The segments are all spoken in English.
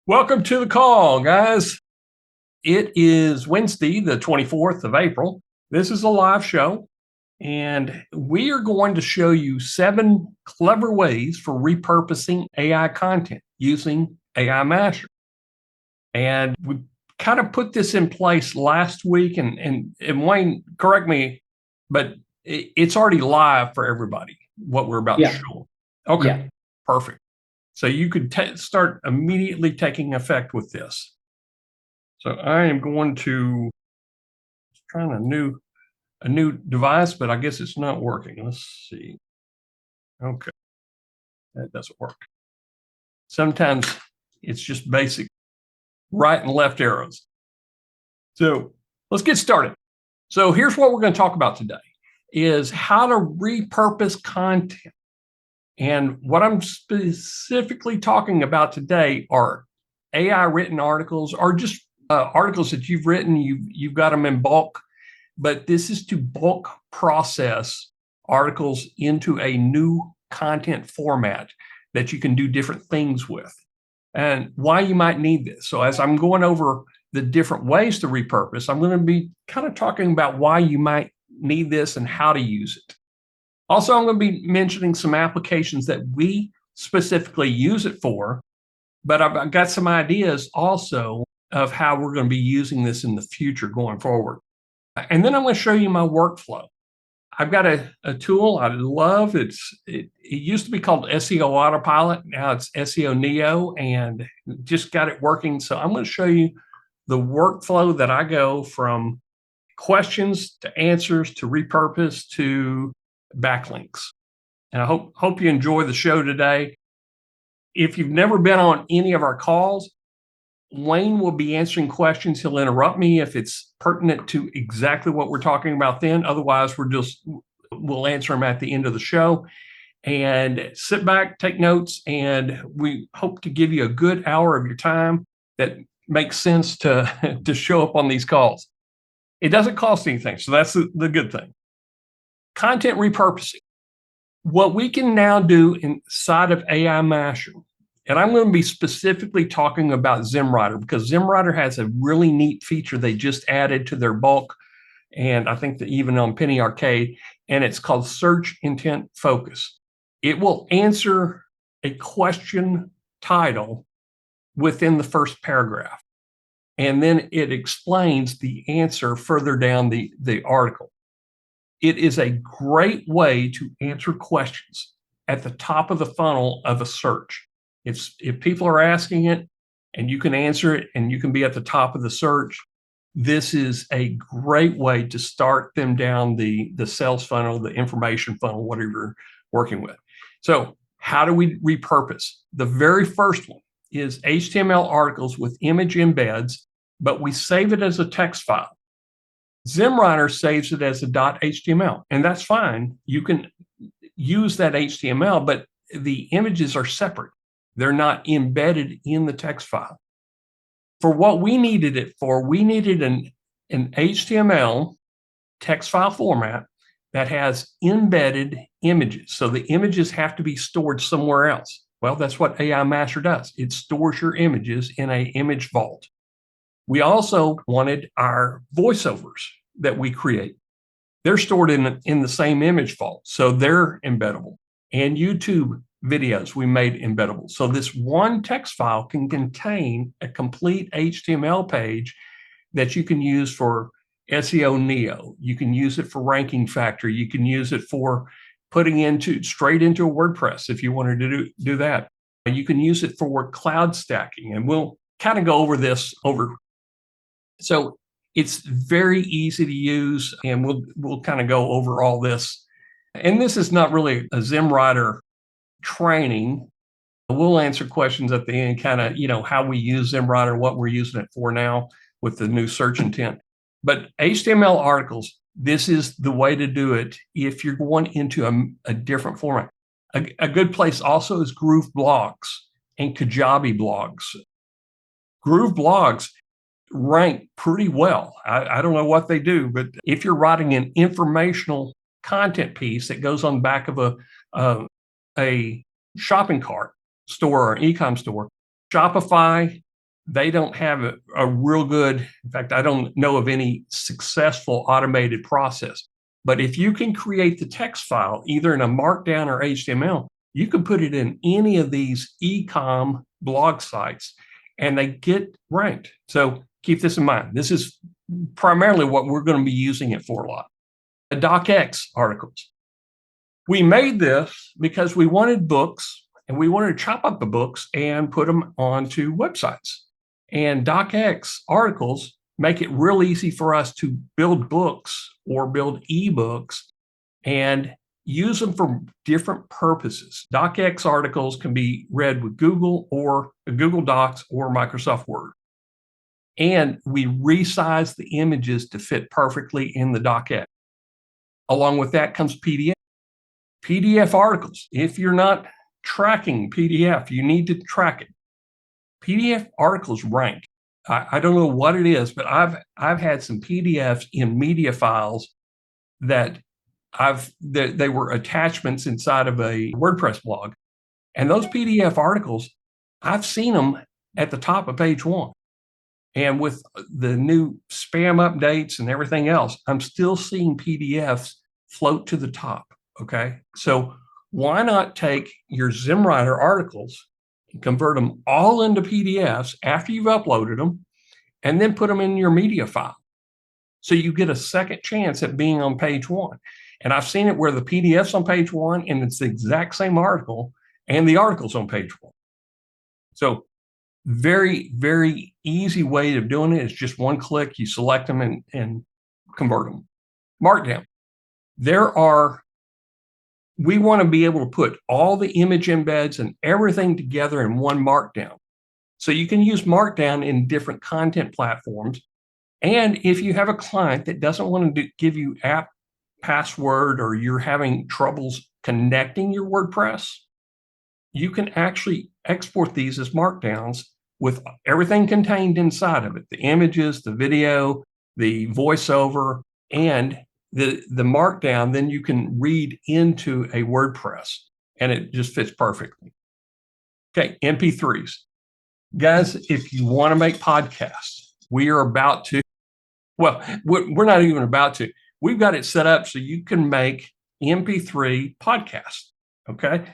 Welcome to the call, guys. It is Wednesday, the 24th of April. This is a live show, and we are going to show you 7 clever ways for repurposing AI content using AIMasher. And we kind of put this in place last week, and Wayne, correct me, but it's already live for everybody, what we're about to show. Okay, perfect. So you could start immediately taking effect with this. So I am going to try a new device, but I guess it's not working. Let's see. Okay, that doesn't work. Sometimes it's just basic right and left arrows. So let's get started. So here's what we're going to talk about today is how to repurpose content. And what I'm specifically talking about today are AI written articles, or just articles that you've written, you've got them in bulk, but this is to bulk process articles into a new content format that you can do different things with, and why you might need this. So as I'm going over the different ways to repurpose, I'm going to be kind of talking about why you might need this and how to use it. Also, I'm going to be mentioning some applications that we specifically use it for, but I've got some ideas also of how we're going to be using this in the future going forward. And then I'm going to show you my workflow. I've got a tool I love. It used to be called SEO AutoPilot. Now it's SEO Neo, and just got it working. So I'm going to show you the workflow that I go from questions to answers to repurpose to backlinks. And I hope you enjoy the show today. If you've never been on any of our calls, Wayne will be answering questions. He'll interrupt me if it's pertinent to exactly what we're talking about then. Otherwise, we'll answer them at the end of the show. And sit back, take notes, and we hope to give you a good hour of your time that makes sense to show up on these calls. It doesn't cost anything, so that's the good thing. Content repurposing. What we can now do inside of AIMasher, and I'm going to be specifically talking about ZimmWriter because ZimmWriter has a really neat feature they just added to their bulk, and I think that even on Penny Arcade, and it's called Search Intent Focus. It will answer a question title within the first paragraph, and then it explains the answer further down the article. It is a great way to answer questions at the top of the funnel of a search. If people are asking it and you can answer it and you can be at the top of the search, this is a great way to start them down the sales funnel, the information funnel, whatever you're working with. So how do we repurpose? The very first one is HTML articles with image embeds, but we save it as a text file. ZimmWriter saves it as a .html, and that's fine. You can use that HTML, but the images are separate. They're not embedded in the text file. For what we needed it for, we needed an HTML text file format that has embedded images. So the images have to be stored somewhere else. Well, that's what AIMasher does. It stores your images in an image vault. We also wanted our voiceovers that we create. They're stored in the same image vault, so they're embeddable. And YouTube videos we made embeddable. So this one text file can contain a complete HTML page that you can use for SEO Neo. You can use it for Ranking Factory. You can use it for putting straight into a WordPress if you wanted to do that. You can use it for cloud stacking, and we'll kind of go over this So it's very easy to use, and we'll kind of go over all this. And this is not really a ZimmWriter training. We'll answer questions at the end, kind of, how we use ZimmWriter, what we're using it for now with the new search intent. But HTML articles, this is the way to do it if you're going into a different format. A good place also is Groove Blogs and Kajabi Blogs. Groove Blogs rank pretty well. I don't know what they do, but if you're writing an informational content piece that goes on the back of a shopping cart store or e-com store, Shopify they don't have a real good, in fact, I don't know of any successful automated process. But if you can create the text file, either in a markdown or HTML, you can put it in any of these e-com blog sites and they get ranked. So keep this in mind. This is primarily what we're going to be using it for a lot. The docx articles. We made this because we wanted books and we wanted to chop up the books and put them onto websites. And docx articles make it real easy for us to build books or build ebooks and use them for different purposes. Docx articles can be read with Google or Google Docs or Microsoft Word. And we resize the images to fit perfectly in the docx. Along with that comes PDF. PDF articles. If you're not tracking PDF, you need to track it. PDF articles rank. I don't know what it is, but I've had some PDFs in media files that they were attachments inside of a WordPress blog. And those PDF articles, I've seen them at the top of page 1. And with the new spam updates and everything else, I'm still seeing PDFs float to the top. Okay. So why not take your ZimmWriter articles and convert them all into PDFs after you've uploaded them and then put them in your media file. So you get a second chance at being on page 1. And I've seen it where the PDF's on page 1 and it's the exact same article and the article's on page 1. So very, very easy way of doing it is just one click. You select them and convert them. Markdown. We want to be able to put all the image embeds and everything together in one markdown. So you can use markdown in different content platforms. And if you have a client that doesn't want to give you app password or you're having troubles connecting your WordPress, you can actually export these as markdowns with everything contained inside of it, the images, the video, the voiceover, and the markdown, then you can read into a WordPress and it just fits perfectly. Okay, MP3s. Guys, if you want to make podcasts, we are about to, well, we're not even about to. We've got it set up so you can make MP3 podcasts, okay?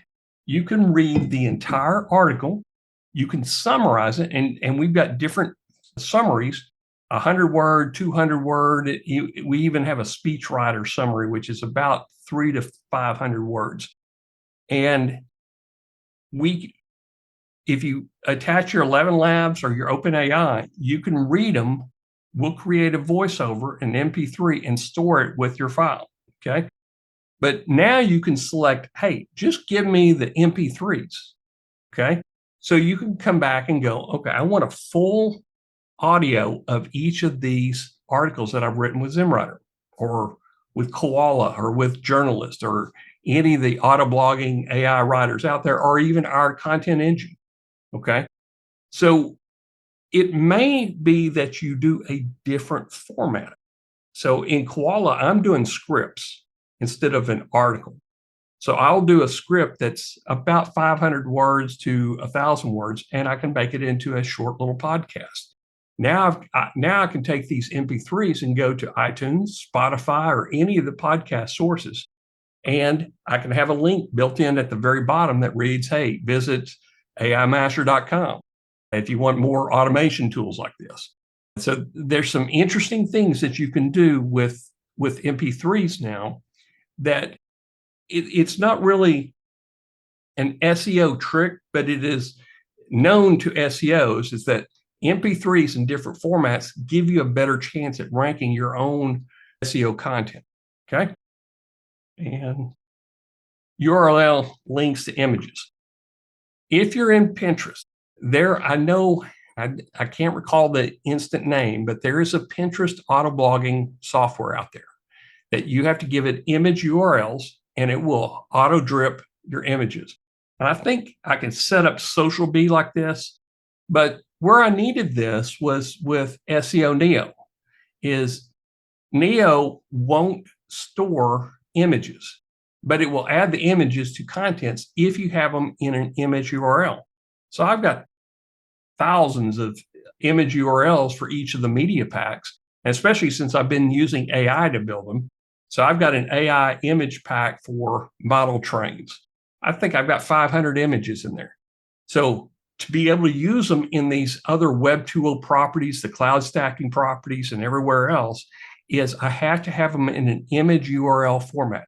You can read the entire article, you can summarize it, and we've got different summaries, 100-word, 200-word. We even have a speech writer summary, which is about 300 to 500 words. And if you attach your 11 Labs or your OpenAI, you can read them. We'll create a voiceover, an MP3, and store it with your file, okay? But now you can select, hey, just give me the MP3s, okay? So you can come back and go, okay, I want a full audio of each of these articles that I've written with ZimmWriter or with Koala or with Journalist or any of the auto blogging AI writers out there, or even our content engine, okay? So it may be that you do a different format. So in Koala, I'm doing scripts instead of an article. So I'll do a script that's about 500 words to 1,000 words, and I can make it into a short little podcast. Now I can take these MP3s and go to iTunes, Spotify, or any of the podcast sources, and I can have a link built in at the very bottom that reads, hey, visit AIMasher.com if you want more automation tools like this. So there's some interesting things that you can do with MP3s now that it's not really an SEO trick, but it is known to SEOs is that MP3s in different formats give you a better chance at ranking your own SEO content, okay? And URL links to images. If you're in Pinterest, I know, I can't recall the instant name, but there is a Pinterest auto blogging software out there that you have to give it image URLs and it will auto drip your images. And I think I can set up Social Bee like this, but where I needed this was with SEO Neo. Is Neo won't store images, but it will add the images to contents if you have them in an image URL. So I've got thousands of image URLs for each of the media packs, especially since I've been using AI to build them. So I've got an AI image pack for model trains. I think I've got 500 images in there. So to be able to use them in these other Web 2.0 properties, the cloud stacking properties, and everywhere else, is I have to have them in an image URL format.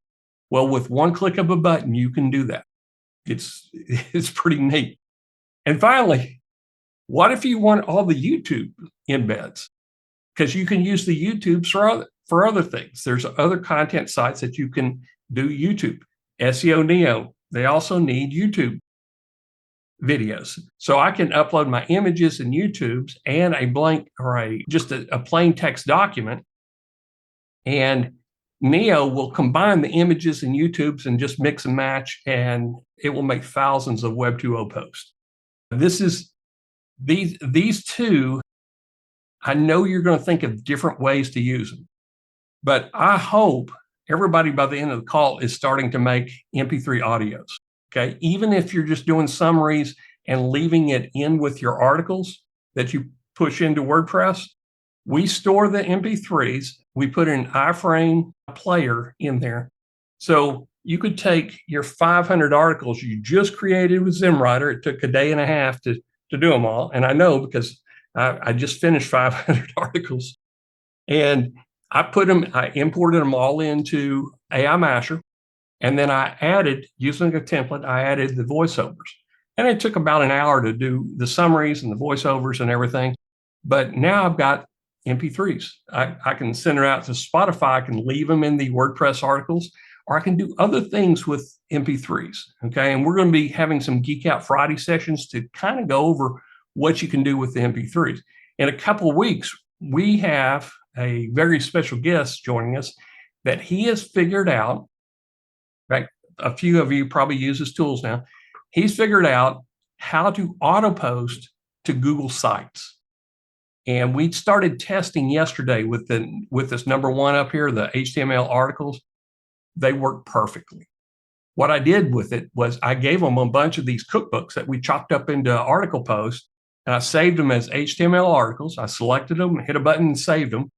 Well, with one click of a button, you can do that. It's pretty neat. And finally, what if you want all the YouTube embeds? Because you can use the YouTubes for other things. There's other content sites that you can do YouTube. SEO Neo, they also need YouTube videos. So I can upload my images and YouTubes and a blank or just a plain text document, and Neo will combine the images and YouTubes and just mix and match, and it will make thousands of Web 2.0 posts. These two, I know you're going to think of different ways to use them, but I hope everybody by the end of the call is starting to make MP3 audios. Okay, even if you're just doing summaries and leaving it in with your articles that you push into WordPress, we store the MP3s. We put an iframe player in there. So you could take your 500 articles you just created with ZimmWriter. It took a day and a half to do them all. And I know because I just finished 500 articles. And I imported them all into AIMasher. And then I added, using a template, I added the voiceovers. And it took about an hour to do the summaries and the voiceovers and everything. But now I've got MP3s. I can send it out to Spotify. I can leave them in the WordPress articles, or I can do other things with MP3s. Okay. And we're going to be having some Geek Out Friday sessions to kind of go over what you can do with the MP3s. In a couple of weeks, we have a very special guest joining us that he has figured out. Right, a few of you probably use his tools now. He's figured out how to auto post to Google Sites. And we started testing yesterday with this number one up here, the HTML articles. They work perfectly. What I did with it was I gave him a bunch of these cookbooks that we chopped up into article posts, and I saved them as HTML articles. I selected them, hit a button, and saved them.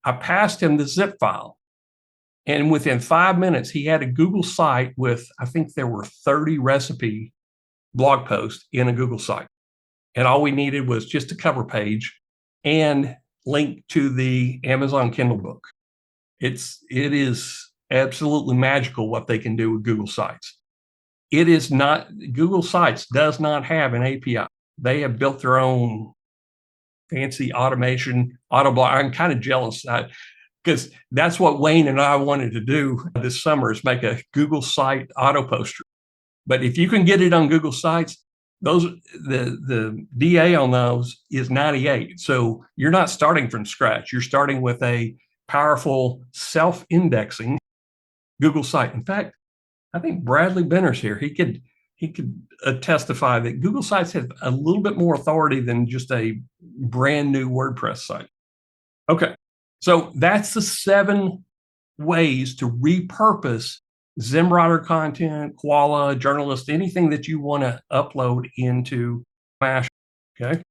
I passed him the zip file. And within 5 minutes, he had a Google site with, I think there were 30 recipe blog posts in a Google site. And all we needed was just a cover page and link to the Amazon Kindle book. It is absolutely magical what they can do with Google Sites. Google Sites does not have an API. They have built their own fancy automation, auto-blog. I'm kind of jealous because that's what Wayne and I wanted to do this summer, is make a Google site auto poster. But if you can get it on Google Sites, the DA on those is 98. So you're not starting from scratch. You're starting with a powerful self-indexing Google site. In fact, I think Bradley Benner's here. He could testify that Google Sites have a little bit more authority than just a brand new WordPress site. Okay. So that's the 7 ways to repurpose ZimmWriter content, Koala, Journalist, anything that you want to upload into AIMasher. Okay.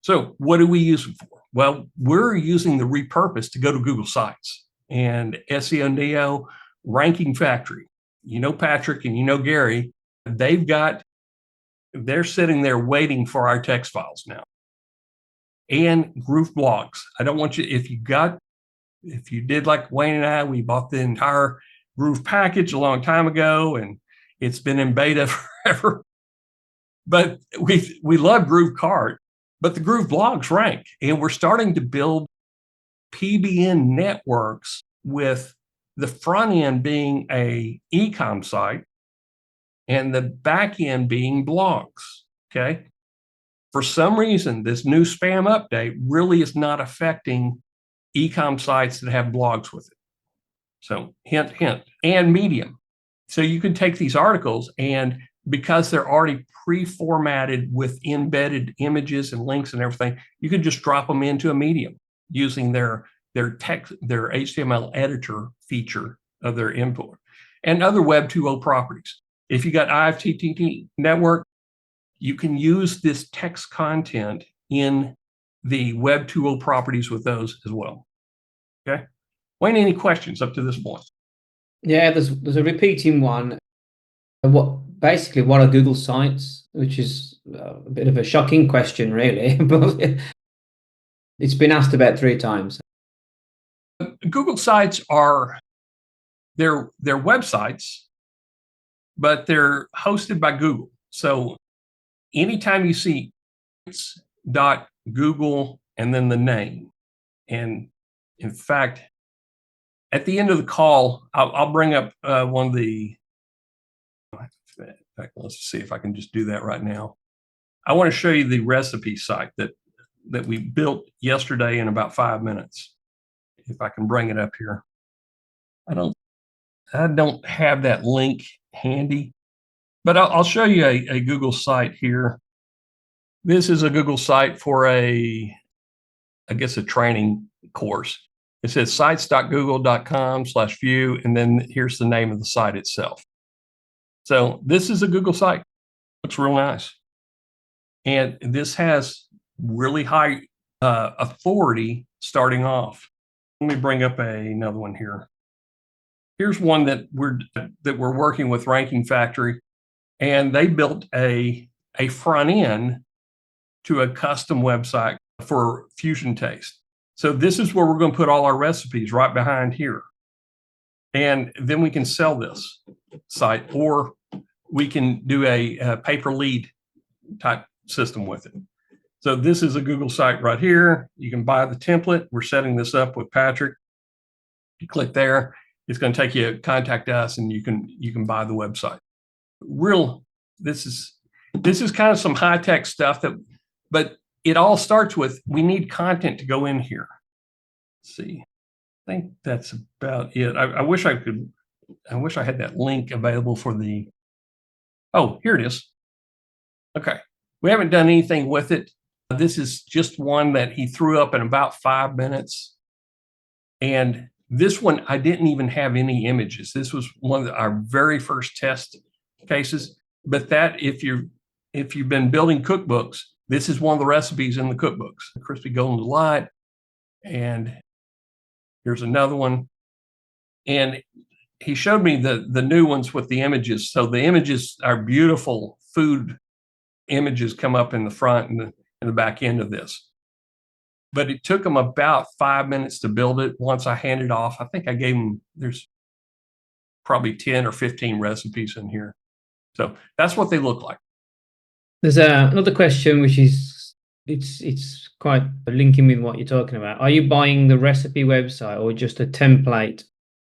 So what do we use it for? Well, we're using the repurpose to go to Google Sites and SEO Neo, Ranking Factory. You know Patrick and you know Gary. They're sitting there waiting for our text files now. And Groove Blogs. I don't want you, if you did like Wayne and I, we bought the entire Groove package a long time ago, and it's been in beta forever. But we love Groove Cart, but the Groove Blogs rank, and we're starting to build PBN networks with the front end being a e-com site and the back end being blogs. Okay. For some reason, this new spam update really is not affecting e-com sites that have blogs with it. So hint, hint, and Medium. So you can take these articles, and because they're already pre-formatted with embedded images and links and everything, you can just drop them into a Medium using their HTML editor feature of their import and other Web 2.0 properties. If you got IFTTT network, you can use this text content in the Web 2.0 properties with those as well. Okay. Wayne, any questions up to this point? Yeah, there's a repeating one. What are Google Sites? Which is a bit of a shocking question, really, but it's been asked about 3 times. Google Sites are they're websites, but they're hosted by Google. So anytime you see .google and then the name, and in fact, at the end of the call, I'll bring up one of the. In fact, let's see if I can just do that right now. I want to show you the recipe site that we built yesterday in about 5 minutes. If I can bring it up here. I don't have that link handy, but I'll show you a Google site here. This is a Google site for I guess a training course. It says sites.google.com/view, and then here's the name of the site itself. So this is a Google site. Looks real nice. And this has really high authority starting off. Let me bring up another one here. Here's one that we're working with Ranking Factory, and they built a front end to a custom website for Fusion Taste. So this is where we're going to put all our recipes right behind here. And then we can sell this site, or we can do a pay-per-lead type system with it. So this is a Google site right here. You can buy the template. We're setting this up with Patrick. You click there, it's going to take you contact us, and you can buy the website. This is kind of some high-tech stuff but it all starts with, we need content to go in here. Let's see. I think that's about it. I wish I had that link available for the. Oh, here it is. Okay. We haven't done anything with it. This is just one that he threw up in about 5 minutes. And this one, I didn't even have any images. This was one of our very first test cases. But that, if you've been building cookbooks, this is one of the recipes in the cookbooks. Crispy Golden Delight. And here's another one. And he showed me the new ones with the images. So the images are beautiful food images come up in the front and the back end of this. But it took them about 5 minutes to build it. Once I handed off, I think I gave them, there's probably 10 or 15 recipes in here. So that's what they look like. There's another question, which is, it's quite linking with what you're talking about. Are you buying the recipe website or just a template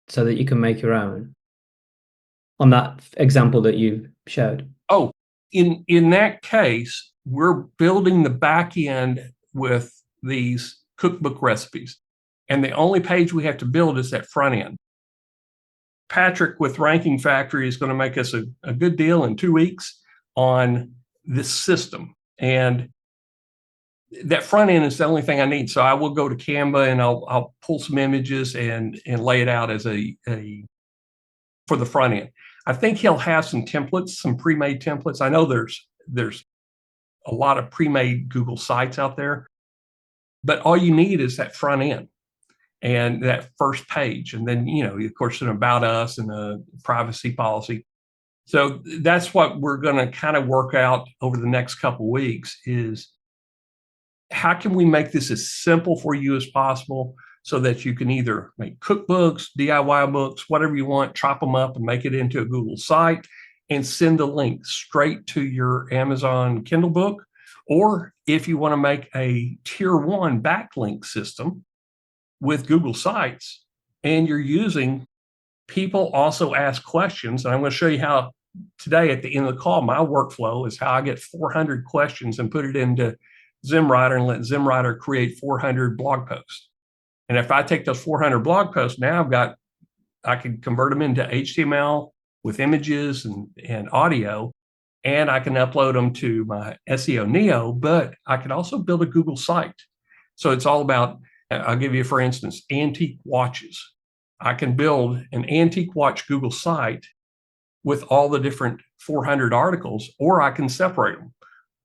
so that you can make your own on that example that you showed? Oh, in that case, we're building the back end with these cookbook recipes. And the only page we have to build is that front end. Patrick with Ranking Factory is going to make us a good deal in 2 weeks on this system. And that front end is the only thing I need. So I will go to Canva and I'll pull some images and lay it out as for the front end. I think he'll have some templates, some pre-made templates. I know there's a lot of pre-made Google sites out there, but all you need is that front end and that first page. And then, of course, an about us and a privacy policy. So that's what we're going to kind of work out over the next couple of weeks is how can we make this as simple for you as possible so that you can either make cookbooks, DIY books, whatever you want, chop them up and make it into a Google site and send the link straight to your Amazon Kindle book. Or if you want to make a tier 1 backlink system with Google Sites and you're using people also ask questions. And I'm going to show you how today at the end of the call, my workflow is how I get 400 questions and put it into ZimmWriter and let ZimmWriter create 400 blog posts. And if I take those 400 blog posts, now I can convert them into HTML with images and audio, and I can upload them to my SEO Neo, but I can also build a Google site. So it's all about, I'll give you, for instance, antique watches. I can build an antique watch Google site with all the different 400 articles, or I can separate them.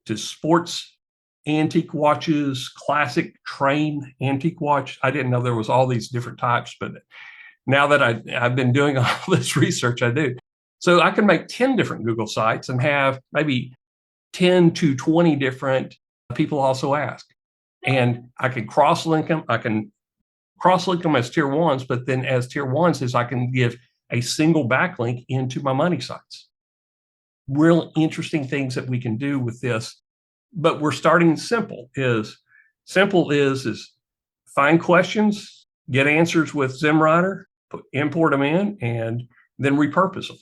to sports antique watches, classic train antique watch. I didn't know there was all these different types, but now that I've been doing all this research, I do. So I can make 10 different Google sites and have maybe 10 to 20 different people also ask. And I can cross-link them. I can cross-link them as tier ones, but then as tier ones is I can give a single backlink into my money sites. Real interesting things that we can do with this. But we're starting simple is find questions, get answers with ZimmWriter, import them in, and then repurpose them.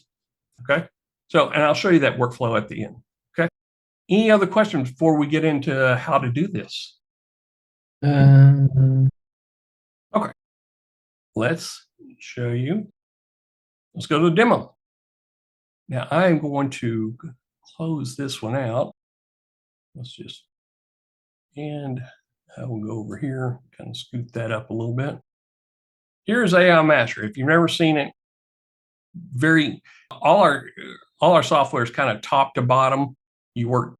Okay. So, and I'll show you that workflow at the end. Okay. Any other questions before we get into how to do this? Okay. Let's show you. Let's go to the demo. Now I am going to close this one out. Let's just, and I will go over here, kind of scoot that up a little bit. Here's AIMasher. If you've never seen it, all our software is kind of top to bottom. You work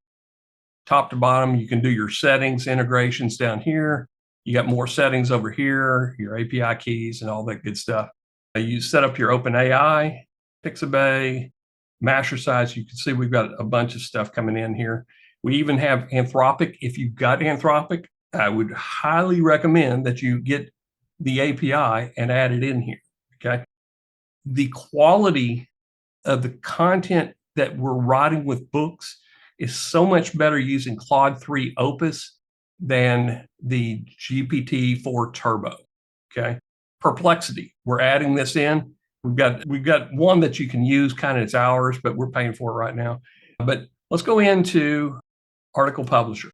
top to bottom. You can do your settings, integrations down here. You got more settings over here, your API keys and all that good stuff. You set up your OpenAI, Pixabay, Masher sites. You can see we've got a bunch of stuff coming in here. We even have Anthropic. If you've got Anthropic, I would highly recommend that you get the API and add it in here, okay? The quality of the content that we're writing with books is so much better using Claude 3 Opus than the GPT-4 Turbo, okay? Perplexity, we're adding this in. We've got one that you can use, kind of it's ours, but we're paying for it right now. But let's go into Article Publisher.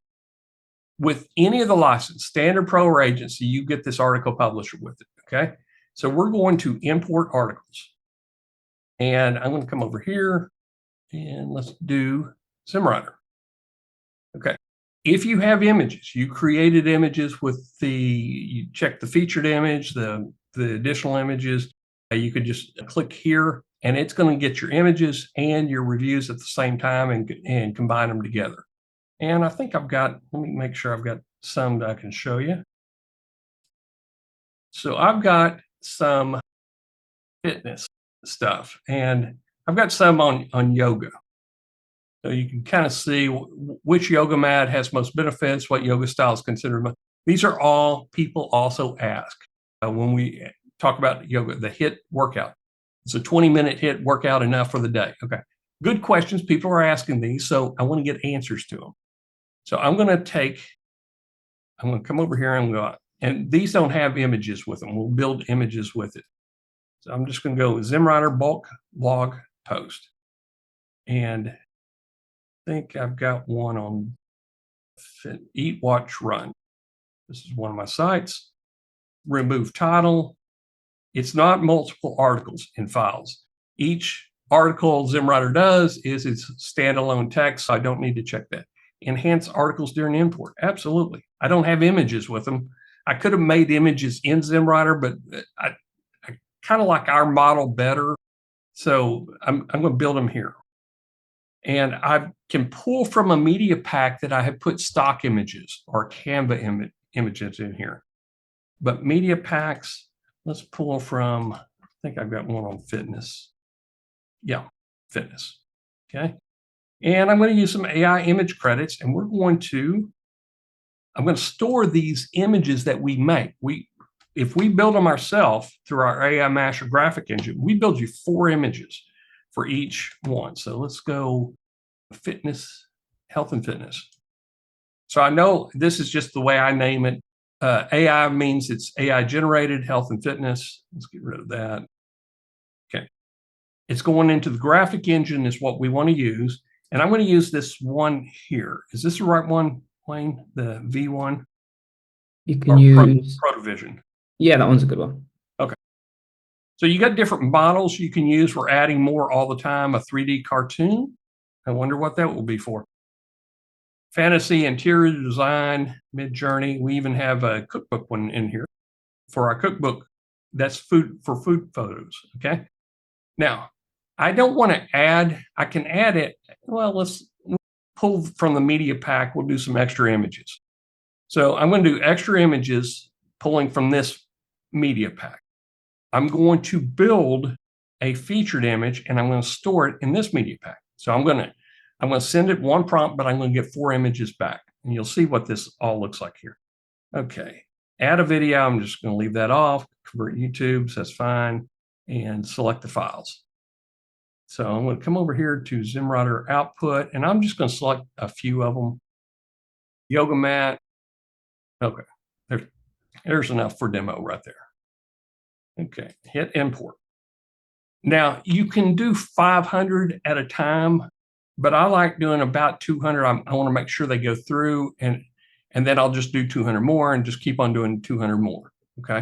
With any of the license, Standard, Pro, or Agency, you get this Article Publisher with it, okay? So we're going to import articles. And I'm going to come over here and let's do ZimmWriter. Okay. If you have images, you created images with you check the featured image, the additional images, you could just click here and it's going to get your images and your reviews at the same time and combine them together. And I think let me make sure I've got some that I can show you. So I've got some fitness stuff and I've got some on yoga. So you can kind of see which yoga mat has most benefits, what yoga style is considered. These are all people also ask when we talk about yoga, the HIIT workout. It's a 20-minute HIIT workout enough for the day. Okay. Good questions. People are asking these, so I want to get answers to them. So I'm going to come over here and these don't have images with them. We'll build images with it. So I'm just going to go with ZimmWriter bulk blog post. And I think I've got one on Eat, Watch, Run. This is one of my sites. Remove title. It's not multiple articles in files. Each article ZimmWriter does is its standalone text, so I don't need to check that. Enhance articles during import. Absolutely. I don't have images with them. I could have made images in ZimmWriter, but I kind of like our model better. So I'm going to build them here. And I can pull from a media pack that I have put stock images or Canva images in here. But media packs, let's pull from, I think I've got one on fitness. Yeah, fitness. Okay. And I'm going to use some AI image credits and I'm going to store these images that we make. If we build them ourselves through our AIMasher graphic engine, we build you 4 images for each one. So let's go fitness, health and fitness. So I know this is just the way I name it. AI means it's AI generated, health and fitness. Let's get rid of that. Okay. It's going into the graphic engine is what we want to use. And I'm going to use this one here. Is this the right one, Wayne? The V1? You can use Protovision. Yeah, that one's a good one. Okay. So you got different models you can use. We're adding more all the time. A 3D cartoon. I wonder what that will be for. Fantasy interior design, Mid-Journey. We even have a cookbook one in here for our cookbook. That's food photos. Okay. Now, I don't want to add. I can add it. Well, let's pull from the media pack, we'll do some extra images. So I'm going to do extra images pulling from this media pack. I'm going to build a featured image and I'm going to store it in this media pack. So I'm going to send it one prompt, but I'm going to get 4 images back. And you'll see what this all looks like here. Okay. Add a video. I'm just going to leave that off. Convert YouTube. So that's fine. And select the files. So I'm going to come over here to ZimmWriter output, and I'm just going to select a few of them. Yoga mat. Okay. There's enough for demo right there. Okay. Hit import. Now you can do 500 at a time, but I like doing about 200. I want to make sure they go through, and then I'll just do 200 more and just keep on doing 200 more. Okay.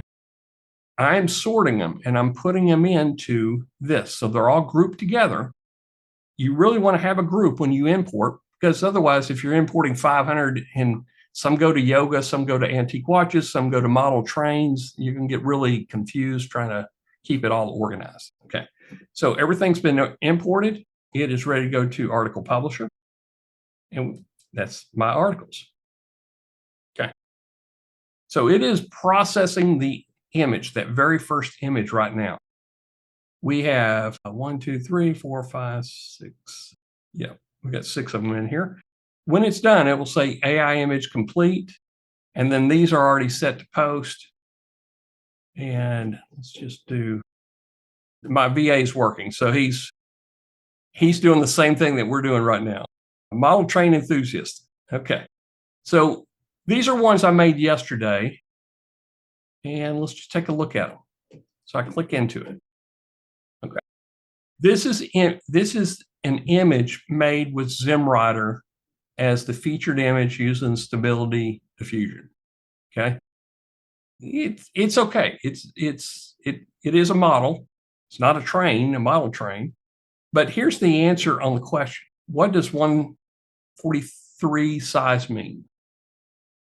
I'm sorting them and I'm putting them into this. So they're all grouped together. You really want to have a group when you import, because otherwise, if you're importing 500 and some go to yoga, some go to antique watches, some go to model trains, you can get really confused trying to keep it all organized. Okay. So everything's been imported. It is ready to go to article publisher. And that's my articles. Okay. So it is processing the image, that very first image right now. We have 1, 2, 3, 4, 5, 6. Yeah, we got 6 of them in here. When it's done, it will say AI image complete. And then these are already set to post. And let's just do, my VA is working. So he's doing the same thing that we're doing right now. A model train enthusiast. Okay. So these are ones I made yesterday. And let's just take a look at them. So I click into it. Okay. This is an image made with ZimmWriter as the featured image using stability diffusion. Okay. It's okay. It is a model. It's not a train, a model train. But here's the answer on the question. What does 143 size mean?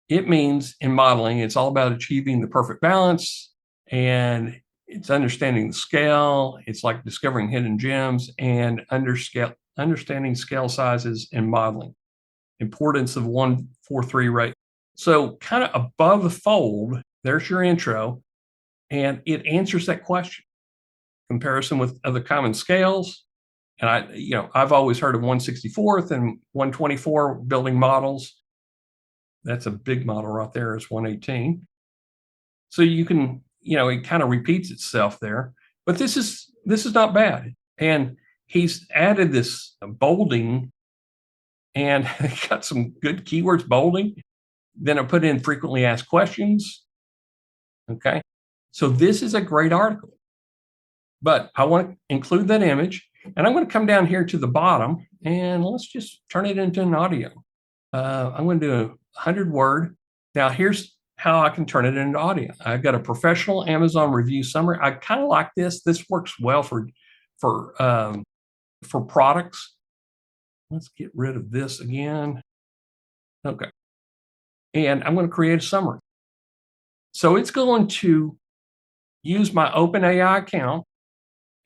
It means in modeling, it's all about achieving the perfect balance, and it's understanding the scale. It's like discovering hidden gems and understanding scale sizes and modeling. Importance of 143 rate. So kind of above the fold, there's your intro, and it answers that question. Comparison with other common scales. And I've always heard of 164th and 124 building models. That's a big model right there, is 118. So you can, it kind of repeats itself there, but this is not bad. And he's added this bolding and got some good keywords, bolding. Then I put in frequently asked questions. Okay. So this is a great article, but I want to include that image, and I'm going to come down here to the bottom and let's just turn it into an audio. I'm going to do a 100-word. Now here's how I can turn it into audio. I've got a professional Amazon review summary. I kind of like this. This works well for products. Let's get rid of this again. Okay. And I'm going to create a summary. So it's going to use my OpenAI account,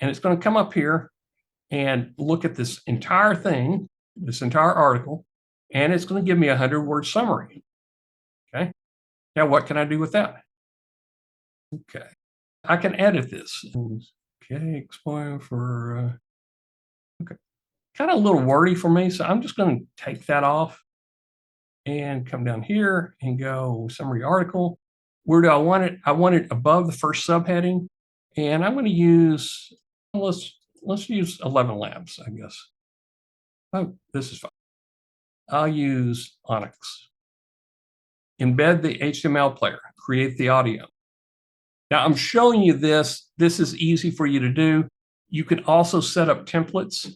and it's going to come up here and look at this entire thing, this entire article, and it's going to give me a 100-word summary. Okay. Now, what can I do with that? Okay. I can edit this. Okay. Explain for, okay. Kind of a little wordy for me. So I'm just going to take that off and come down here and go summary article. Where do I want it? I want it above the first subheading. And I'm going to use, let's use 11 labs, I guess. Oh, this is fine. I'll use Onyx. Embed the HTML player, create the audio. Now I'm showing you this. This is easy for you to do. You can also set up templates,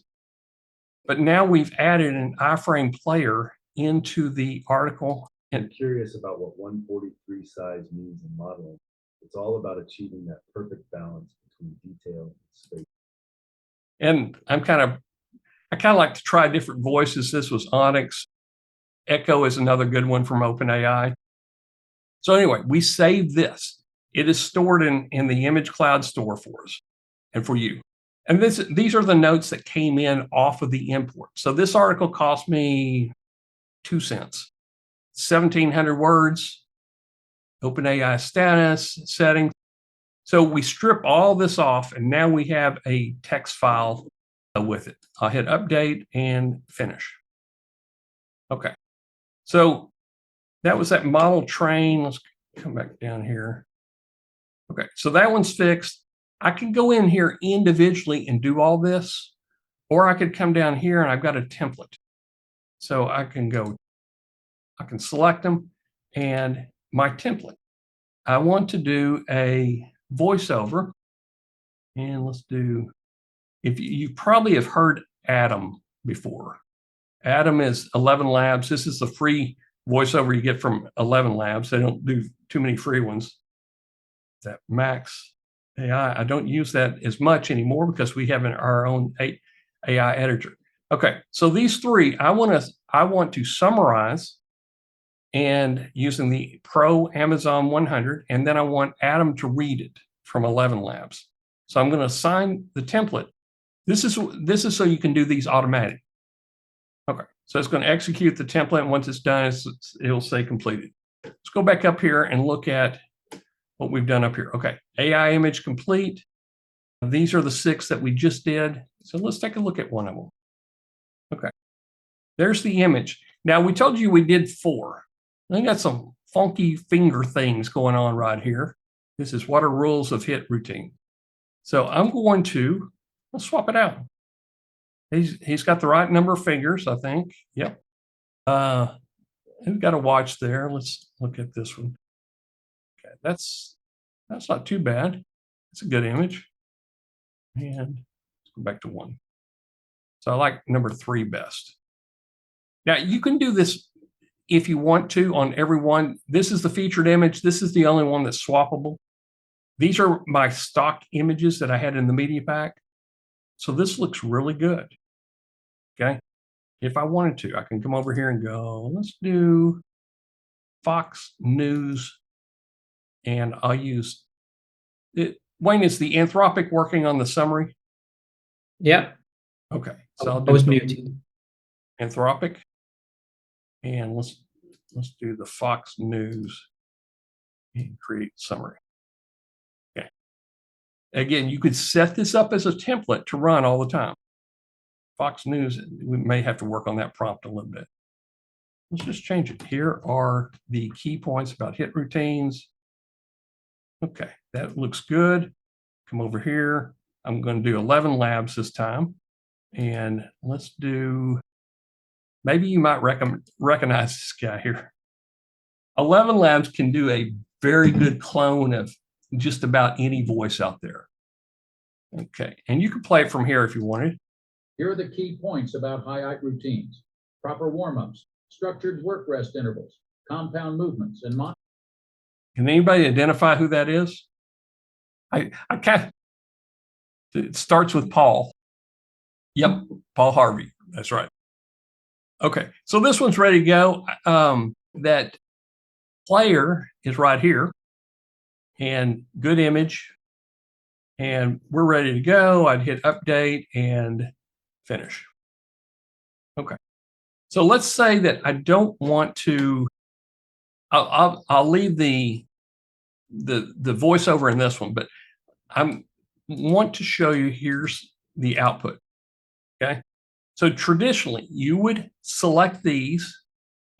but now we've added an iframe player into the article. I'm curious about what 143 size means in modeling. It's all about achieving that perfect balance between detail and space. And I kind of like to try different voices. This was Onyx. Echo is another good one from OpenAI. So anyway, we saved this. It is stored in the image cloud store for us and for you. And these are the notes that came in off of the import. So this article cost me 2 cents. 1,700 words, OpenAI status, settings. So we strip all this off, and now we have a text file with it. I'll hit update and finish. Okay. So that was that model train. Let's come back down here. Okay. So that one's fixed. I can go in here individually and do all this, or I could come down here and I've got a template. So I can select them and my template. I want to do a voiceover, and let's do, if you probably have heard Atom before. Atom is 11 Labs. This is the free voiceover you get from 11 Labs. They don't do too many free ones. That Max AI, I don't use that as much anymore because we have our own AI editor. Okay, so these three, I want to summarize and using the Pro Amazon 100, and then I want Atom to read it from 11 Labs. So I'm going to assign the template. This is so you can do these automatic. Okay, so it's going to execute the template, and once it's done, it'll say completed. Let's go back up here and look at what we've done up here. Okay, AI image complete. These are the 6 that we just did. So let's take a look at one of them. Okay, there's the image. Now we told you we did 4. I got some funky finger things going on right here. This is what are rules of hit routine. So I'm going to, let's swap it out. He's got the right number of fingers, I think. Yep. We've got a watch there. Let's look at this one. Okay, that's not too bad. It's a good image. And let's go back to 1. So I like number 3 best. Now you can do this if you want to on every one. This is the featured image. This is the only one that's swappable. These are my stock images that I had in the media pack. So this looks really good. Okay. If I wanted to, I can come over here and go, let's do Fox News. And I'll use it. Wayne, is the Anthropic working on the summary? Yeah. Okay. So I'll I was muted. Anthropic. And let's do the Fox News and create summary. Okay. Again, you could set this up as a template to run all the time. Fox News, we may have to work on that prompt a little bit. Let's just change it. Here are the key points about hit routines. Okay, that looks good. Come over here. I'm going to do 11 Labs this time. And let's do, maybe you might recognize this guy here. 11 Labs can do a very good clone of just about any voice out there. Okay, and you can play it from here if you wanted. Here are the key points about high-height routines: proper warm-ups, structured work rest intervals, compound movements, and Can anybody identify who that is? I can't. It starts with Paul. Yep, Paul Harvey. That's right. Okay, so this one's ready to go. That player is right here, and good image, and we're ready to go. I'd hit update and finish. Okay, so let's say that I don't want to. I'll leave the voiceover in this one, but I want to show you. Here's the output. Okay, so traditionally you would select these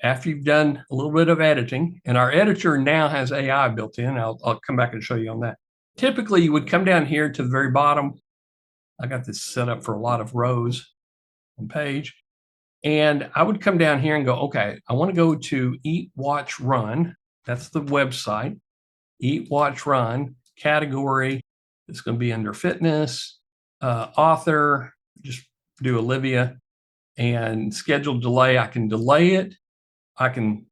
after you've done a little bit of editing, and our editor now has AI built in. I'll come back and show you on that. Typically, you would come down here to the very bottom. I got this set up for a lot of rows on page. And I would come down here and go, okay, I want to go to Eat, Watch, Run. That's the website. Eat, Watch, Run. Category. It's going to be under fitness. Author. Just do Olivia. And scheduled delay. I can delay it. I can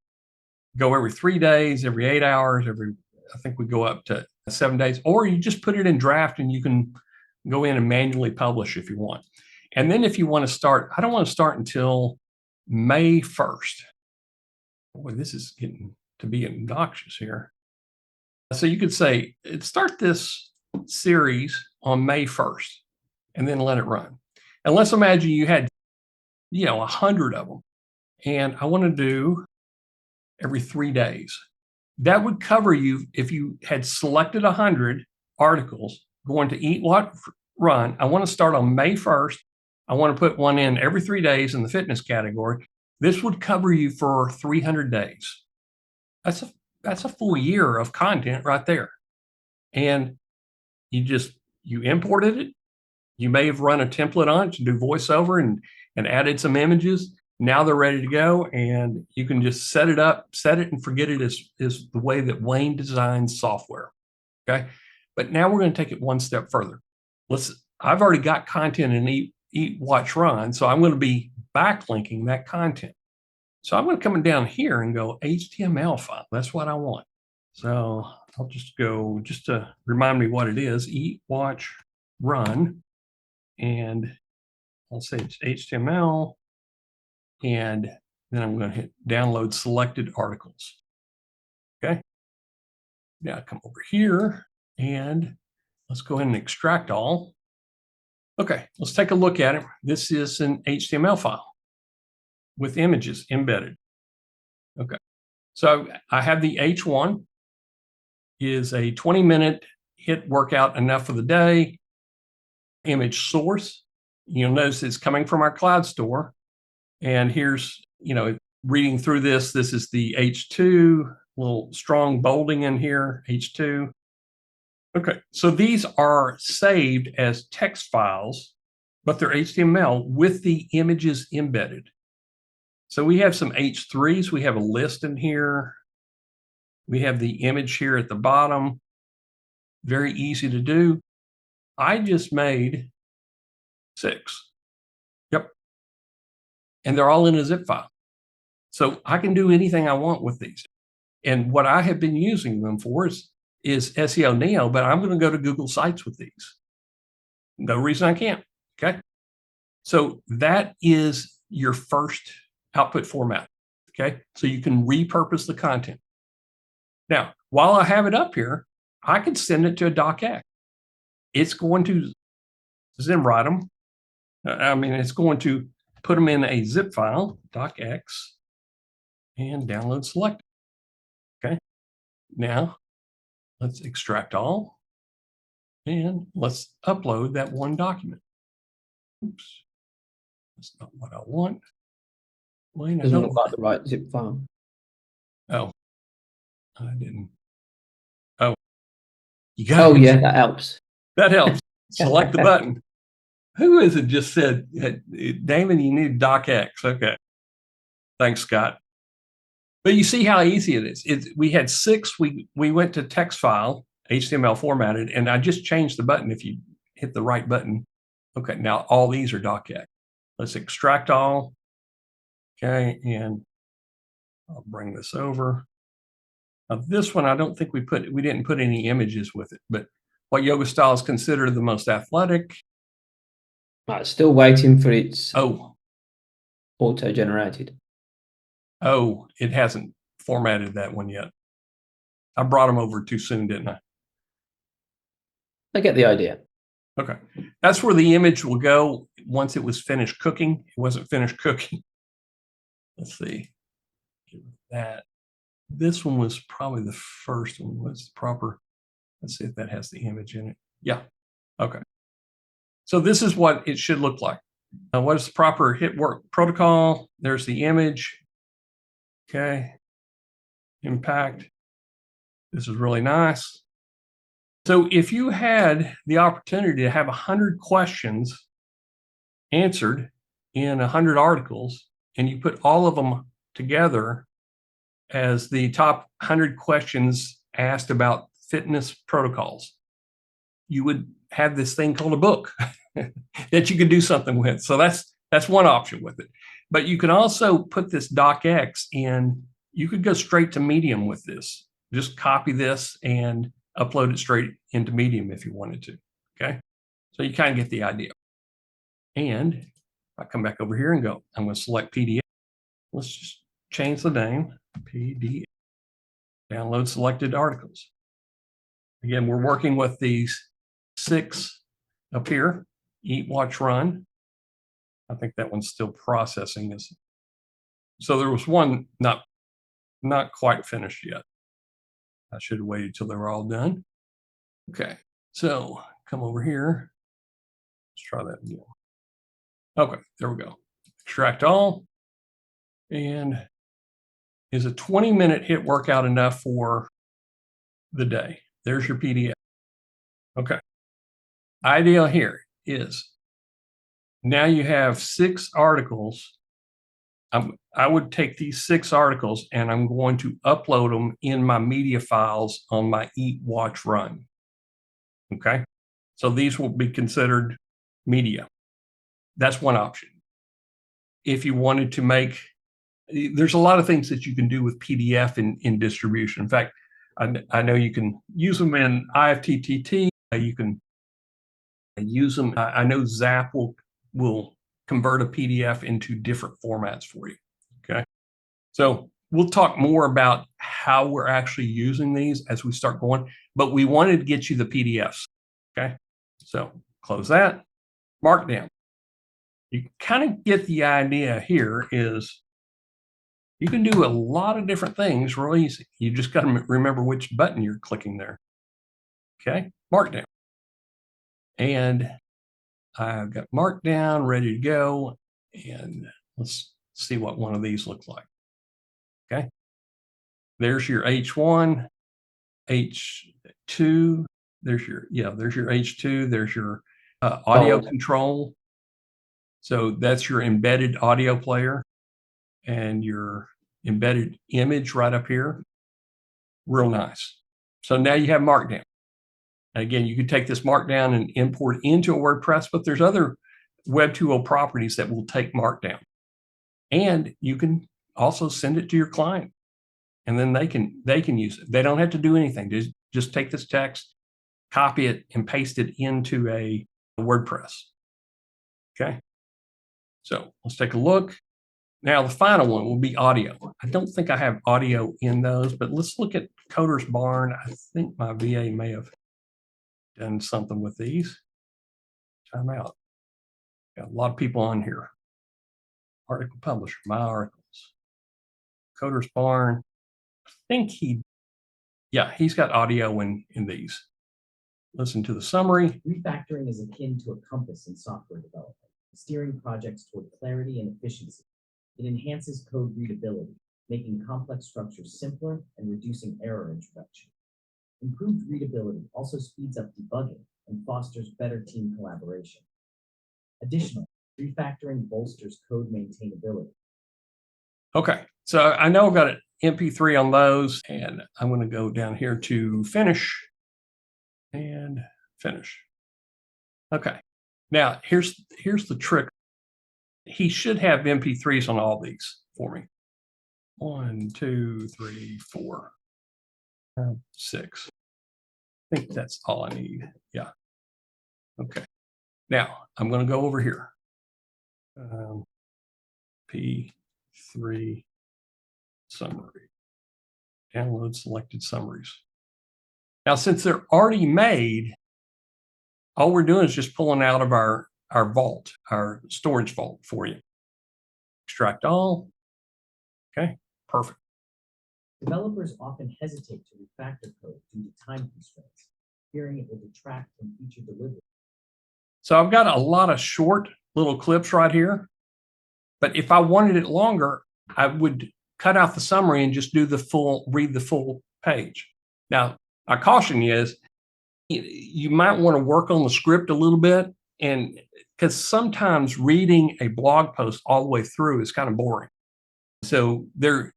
go every 3 days, every 8 hours, I think we go up to 7 days. Or you just put it in draft and you can go in and manually publish if you want. And then if you want to start, I don't want to start until May 1st. Boy, this is getting to be obnoxious here. So you could say, start this series on May 1st and then let it run. And let's imagine you had, 100 of them. and I want to do every 3 days. That would cover you if you had selected 100 articles going to Eat, Watch, Run. I want to start on May 1st. I want to put one in every 3 days in the fitness category. This would cover you for 300 days. That's a full year of content right there. And you imported it. You may have run a template on it to do voiceover and added some images. Now they're ready to go, and you can just set it and forget it is the way that Wayne designs software. Okay. But now we're going to take it one step further. I've already got content in Eat, Watch, Run, so I'm going to be backlinking that content. So I'm going to come down here and go HTML file. That's what I want. So I'll just go, just to remind me what it is, Eat, Watch, Run, and I'll say it's HTML, and then I'm going to hit download selected articles. Okay. Now come over here and let's go ahead and extract all. Okay, let's take a look at it. This is an HTML file with images embedded. Okay, so I have the H1 is a 20-minute HIIT workout, enough for the day. Image source, you'll notice it's coming from our cloud store. And here's, reading through this is the H2, little strong bolding in here, H2. Okay, so these are saved as text files, but they're HTML with the images embedded. So we have some H3s. We have a list in here. We have the image here at the bottom. Very easy to do. I just made 6. Yep. And they're all in a zip file. So I can do anything I want with these. And what I have been using them for is SEO Neo, but I'm going to go to Google Sites with these. No reason I can't. Okay. So that is your first output format. Okay. So you can repurpose the content. Now, while I have it up here, I can send it to a docx. It's going to ZimmWrite them. It's going to put them in a zip file, docx, and download select. Okay. Now, let's extract all, and let's upload that one document. Oops. That's not what I want. Wayne, Doesn't look like the right zip file. Oh, I didn't. Oh, you got. Oh, yeah, that helps. That helps. Select the button. Who is it just said, Damon, you need docx? Okay. Thanks, Scott. But you see how easy it is. We had 6. We went to text file, HTML formatted, and I just changed the button if you hit the right button. Okay, now all these are docx. Let's extract all. Okay, and I'll bring this over. Now this one, I don't think we didn't put any images with it, but what yoga style is considered the most athletic? Still waiting for its auto-generated. Oh, it hasn't formatted that one yet. I brought them over too soon, didn't I? I get the idea. Okay. That's where the image will go once it was finished cooking. It wasn't finished cooking. Let's see. That. This one was probably the first one. What's the proper? Let's see if that has the image in it. Yeah. Okay. So this is what it should look like. What is the proper HIIT work protocol? There's the image. Okay. Impact. This is really nice. So if you had the opportunity to have 100 questions answered in 100 articles, and you put all of them together as the top 100 questions asked about fitness protocols, you would have this thing called a book that you could do something with. So that's one option with it. But you can also put this docx in. You could go straight to Medium with this. Just copy this and upload it straight into Medium if you wanted to. Okay. So you kind of get the idea. And I come back over here and go, I'm going to select PDF. Let's just change the name, PDF. Download selected articles. Again, we're working with these 6 up here, Eat, Watch, Run. I think that one's still processing. So there was one not quite finished yet. I should have waited till they were all done. Okay, so come over here. Let's try that again. Okay, there we go. Extract all. And is a 20-minute hit workout enough for the day? There's your PDF. Okay. Idea here is now you have 6 articles. I would take these 6 articles and I'm going to upload them in my media files on my Eat, Watch, Run. Okay. So these will be considered media. That's one option. If you wanted to make, there's a lot of things that you can do with PDF in distribution. In fact, I know you can use them in IFTTT. You can use them. I know Zap will convert a PDF into different formats for you. Okay. So we'll talk more about how we're actually using these as we start going, but we wanted to get you the PDFs. Okay. So close that. Markdown. You kind of get the idea here is you can do a lot of different things real easy. You just got to remember which button you're clicking there. Okay. Markdown. And I've got Markdown ready to go. And let's see what one of these looks like. Okay. There's your H1, H2. There's your H2. There's your audio control. So that's your embedded audio player and your embedded image right up here. Real nice. So now you have Markdown. Again, you can take this Markdown and import into a WordPress, but there's other Web 2.0 properties that will take Markdown. And you can also send it to your client. And then they can use it. They don't have to do anything. Just take this text, copy it, and paste it into a WordPress. Okay. So let's take a look. Now the final one will be audio. I don't think I have audio in those, but let's look at Coder's Barn. I think my VA may have done something with these. Time out. Got a lot of people on here. Article publisher, my articles. Coder's Barn. I think he's got audio in these. Listen to the summary. Refactoring is akin to a compass in software development, steering projects toward clarity and efficiency. It enhances code readability, making complex structures simpler and reducing error introduction. Improved readability also speeds up debugging and fosters better team collaboration. Additionally, refactoring bolsters code maintainability. Okay, so I know I've got an MP3 on those, and I'm going to go down here to finish and finish. Okay, now here's the trick. He should have MP3s on all these for me. 1, 2, 3, 4, 5, 6. I think that's all I need. Yeah. Okay. Now I'm going to go over here. P3 summary. Download selected summaries. Now, since they're already made, all we're doing is just pulling out of our vault, our storage vault for you. Extract all. Okay, perfect. Developers often hesitate to refactor code due to time constraints, fearing it will detract from feature delivery. So I've got a lot of short little clips right here, but if I wanted it longer, I would cut out the summary and just do read the full page. Now, my caution is you might want to work on the script a little bit, and because sometimes reading a blog post all the way through is kind of boring. So you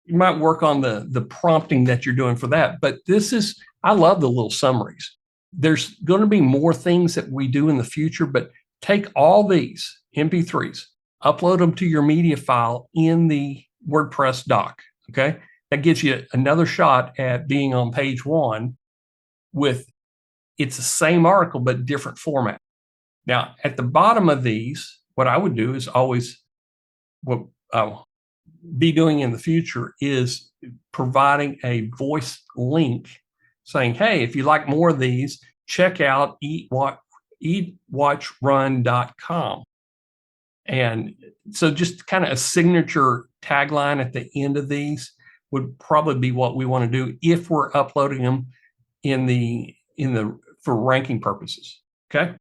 might work on the prompting that you're doing for that. But I love the little summaries. There's going to be more things that we do in the future, but take all these MP3s, upload them to your media file in the WordPress doc. Okay. That gives you another shot at being on page 1 it's the same article, but different format. Now, at the bottom of these, what I would do is always what I'll be doing in the future is providing a voice link saying, hey, if you like more of these, check out eatwatchrun.com. And so just kind of a signature tagline at the end of these would probably be what we want to do if we're uploading them for ranking purposes. Okay.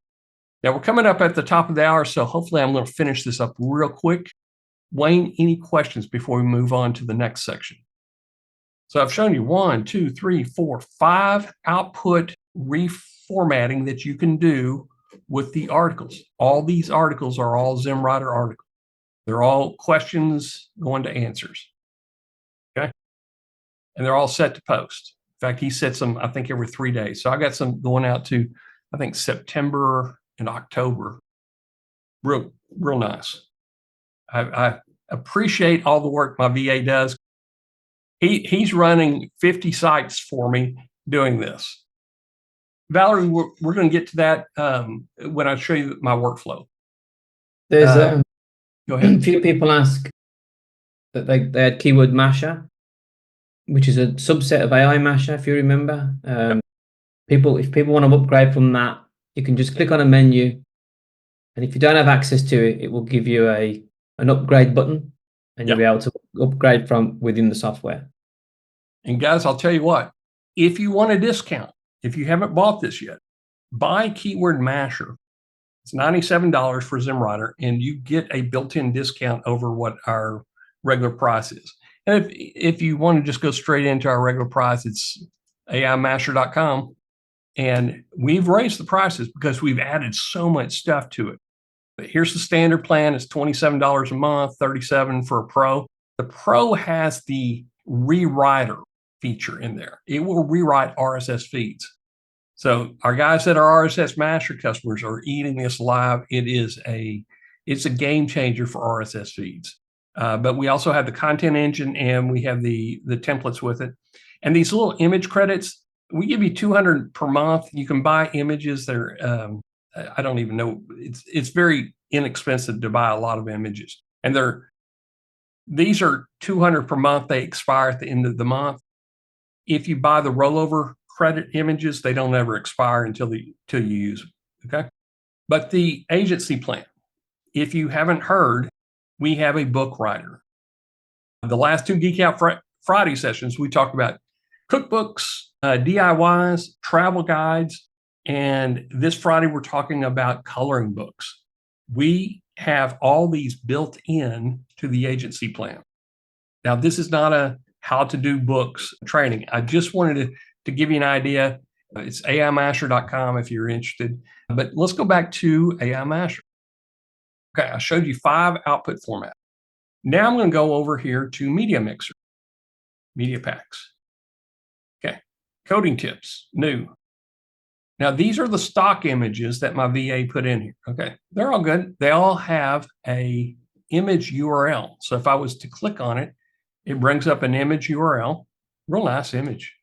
Now we're coming up at the top of the hour, so hopefully I'm going to finish this up real quick. Wayne, any questions before we move on to the next section? So I've shown you 1, 2, 3, 4, 5 output reformatting that you can do with the articles. All these articles are all ZimmWriter articles. They're all questions going to answers. Okay. And they're all set to post. In fact, he sets them, I think, every 3 days. So I got some going out to, I think, September and October. Real nice. I appreciate all the work my VA does. He's running 50 sites for me doing this. Valerie, we're going to get to that when I show you my workflow. There's go ahead. a few people ask that they had keyword masher, which is a subset of AIMasher, if you remember. If people want to upgrade from that, you can just click on a menu, and if you don't have access to it, it will give you an upgrade button, and you'll be able to upgrade from within the software. And guys, I'll tell you what, if you want a discount, if you haven't bought this yet, buy keyword masher. It's $97 for ZimmWriter, and you get a built-in discount over what our regular price is. And if you want to just go straight into our regular price, it's AIMasher.com. And we've raised the prices because we've added so much stuff to it. But here's the standard plan. It's $27 a month, $37 for a pro. The pro has the rewriter feature in there. It will rewrite RSS feeds. So our guys that are RSS master customers are eating this live. It's a game changer for RSS feeds. But we also have the content engine, and we have the templates with it. And these little image credits, we give you $200 per month. You can buy images. They're I don't even know. It's very inexpensive to buy a lot of images, and these are $200 per month. They expire at the end of the month. If you buy the rollover credit images, they don't ever expire until you use them. Okay, but the agency plan, if you haven't heard, we have a book writer. The last 2 Geek Out Friday sessions, we talked about cookbooks, DIYs, travel guides, and this Friday we're talking about coloring books. We have all these built in to the agency plan. Now, this is not a how to do books training. I just wanted to give you an idea. It's AIMasher.com if you're interested. But let's go back to AIMasher. Okay, I showed you 5 output formats. Now I'm going to go over here to Media Mixer, Media Packs. Okay, coding tips, new. Now, these are the stock images that my VA put in here. Okay, they're all good. They all have a image URL. So if I was to click on it, it brings up an image URL. Real nice image.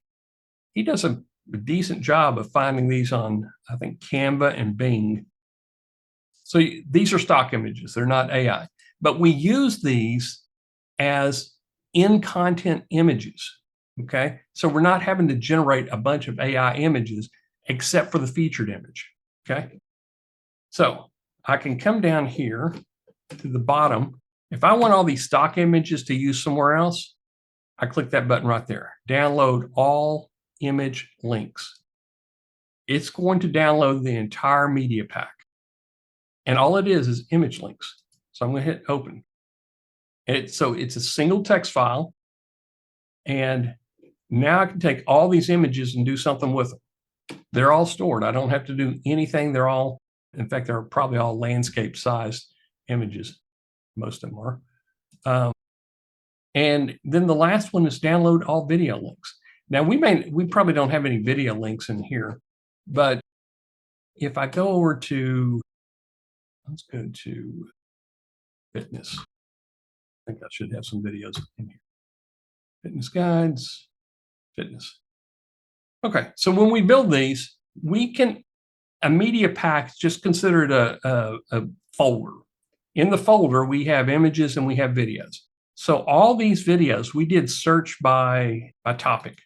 He does a decent job of finding these on, I think, Canva and Bing. So these are stock images. They're not AI. But we use these as in-content images. Okay, so we're not having to generate a bunch of AI images except for the featured image. Okay, so I can come down here to the bottom. If I want all these stock images to use somewhere else, I click that button right there. Download all image links. It's going to download the entire media pack. And all it is image links. So I'm going to hit open. So it's a single text file. And now I can take all these images and do something with them. They're all stored. I don't have to do anything. They're all, in fact, they're probably all landscape sized images. Most of them are. And then the last one is download all video links. Now we probably don't have any video links in here, but if I go over to, let's go to fitness. I think I should have some videos in here. Fitness guides, fitness. Okay, so when we build these, a media pack, just consider it a folder. In the folder, we have images and we have videos. So all these videos, we did search by topic.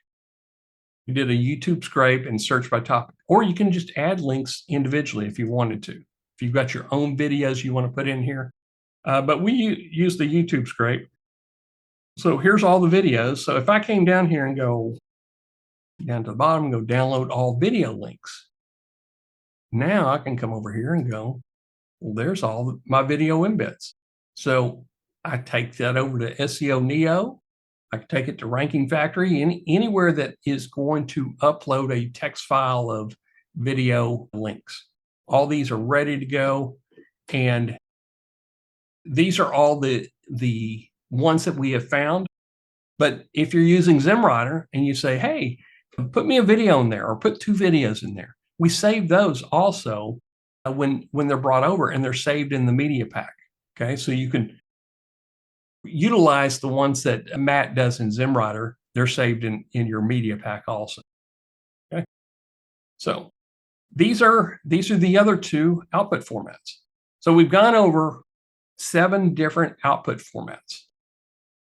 We did a YouTube scrape and search by topic. Or you can just add links individually if you wanted to. If you've got your own videos you want to put in here, but we use the YouTube scrape. So here's all the videos. So if I came down here and go down to the bottom and go download all video links, now I can come over here and go, well, there's all my video embeds. So I take that over to SEO Neo. I can take it to Ranking Factory, anywhere that is going to upload a text file of video links. All these are ready to go. And these are all the ones that we have found. But if you're using ZimmWriter and you say, hey, put me a video in there or put 2 videos in there, we save those also when they're brought over, and they're saved in the media pack. Okay, so you can utilize the ones that Matt does in ZimmWriter. They're saved in your media pack also. Okay, so these are the other 2 output formats. So we've gone over 7 different output formats.